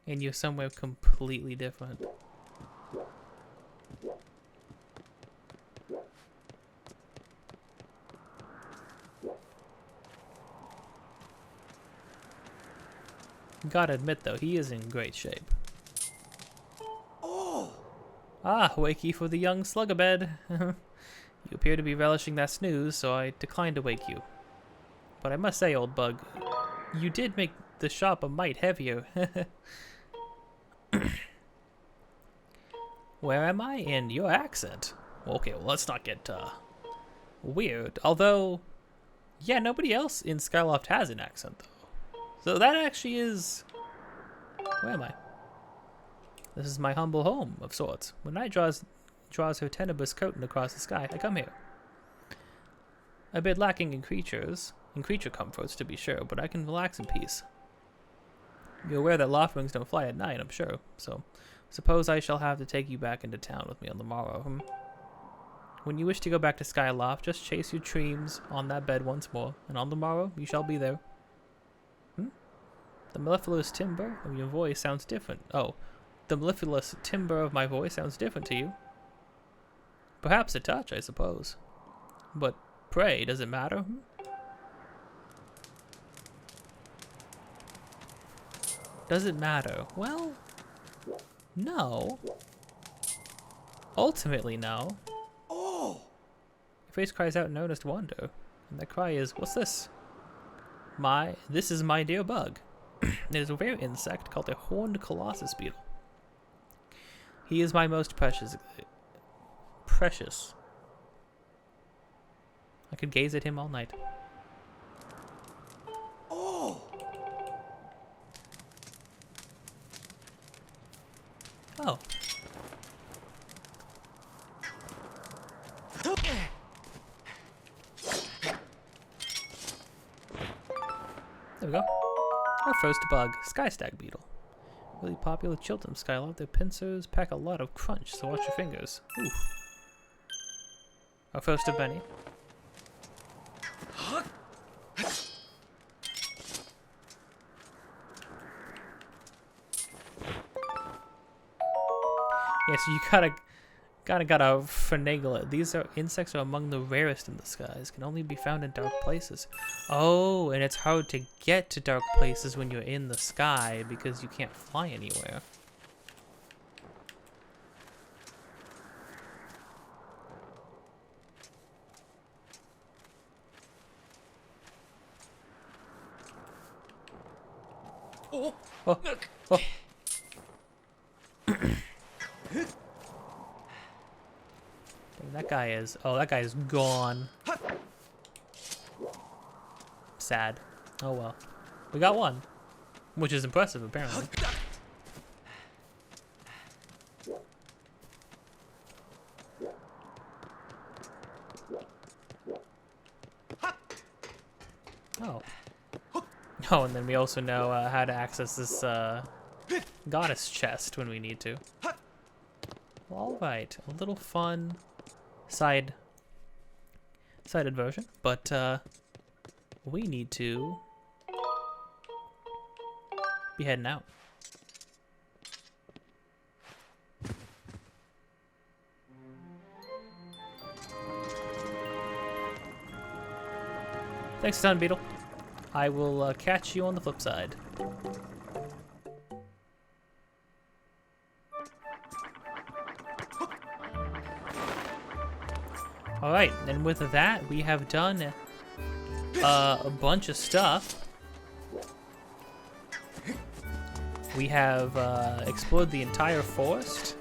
S1: and you're somewhere completely different. Gotta admit though, he is in great shape. Ah, wakey for the young slugabed. You appear to be relishing that snooze, so I declined to wake you. But I must say, old bug, you did make the shop a mite heavier. Where am I? And your accent. Okay, well, let's not get weird. Although, yeah, nobody else in Skyloft has an accent, though. So that actually is... Where am I? This is my humble home, of sorts. When night draws her tenebrous curtain across the sky, I come here. A bit lacking in creature comforts, to be sure, but I can relax in peace. You're aware that loftwings don't fly at night, I'm sure, so suppose I shall have to take you back into town with me on the morrow. When you wish to go back to Skyloft, just chase your dreams on that bed once more, and on the morrow you shall be there. The mellifluous timbre of your voice sounds different. Oh, the mellifluous timbre of my voice sounds different to you. Perhaps a touch, I suppose. But pray, does it matter? Does it matter? Well, no. Ultimately, no. Your face cries out in earnest wonder. And that cry is, what's this? This is my dear bug. It is a rare insect called a horned colossus beetle. He is my most precious. I could gaze at him all night. Oh. There we go. Our first bug, sky stag beetle. Really popular Chilton Skyloft. Their pincers pack a lot of crunch, so watch your fingers. Ooh. Our first of many. Yeah, so you gotta finagle it. These insects are among the rarest in the skies. Can only be found in dark places. Oh, and it's hard to get to dark places when you're in the sky because you can't fly anywhere. Oh, oh. That guy is, oh, that guy is gone. Sad. Oh well. We got one, which is impressive apparently. Oh. Oh, and then we also know how to access this goddess chest when we need to. All right, a little fun sided version, but we need to be heading out. Thanks a ton, Beetle. I will catch you on the flip side. Alright, and with that, we have done a bunch of stuff. We have explored the entire forest.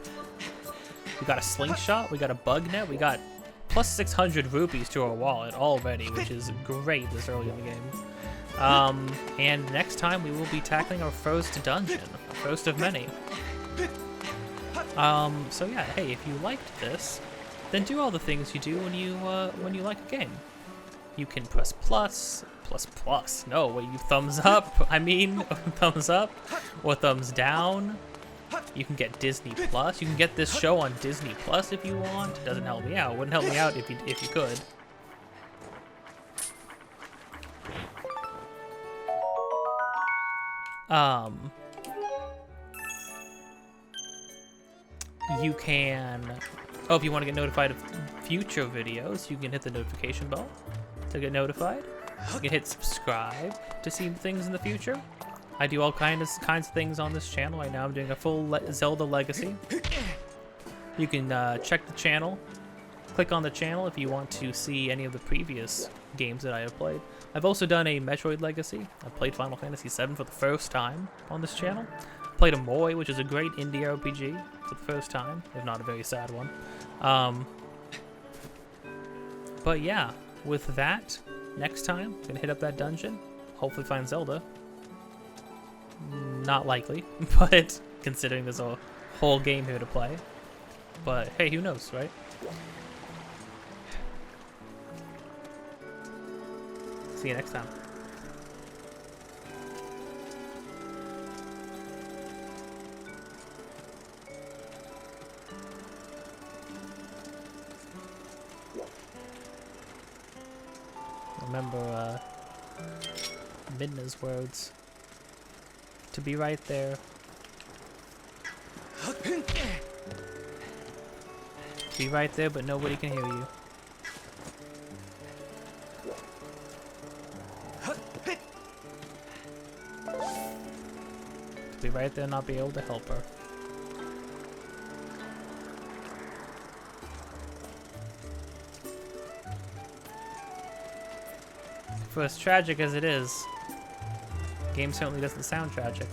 S1: We got a slingshot, we got a bug net, we got plus 600 rupees to our wallet already, which is great this early in the game. And next time we will be tackling our first dungeon, our first of many. So yeah, hey, if you liked this, then do all the things you do when you like a game. You can press plus, no, wait, you thumbs up, I mean, thumbs up, or thumbs down. You can get Disney Plus. You can get this show on Disney Plus if you want. It doesn't help me out. It wouldn't help me out if you could. You can, oh, if you want to get notified of future videos, you can hit the notification bell to get notified. You can hit subscribe to see things in the future. I do all kinds of things on this channel. Right now I'm doing a full Zelda Legacy. You can check the channel, click on the channel if you want to see any of the previous games that I have played. I've also done a Metroid Legacy. I played Final Fantasy VII for the first time on this channel. Played a Moy, which is a great indie RPG for the first time, if not a very sad one. But yeah, with that, next time, I'm gonna hit up that dungeon, hopefully find Zelda. Not likely, but considering there's a whole game here to play. But hey, who knows, right? See you next time. Remember Midna's words. To be right there. Be right there, but nobody can hear you. To be right there and not be able to help her. For as tragic as it is, the game certainly doesn't sound tragic.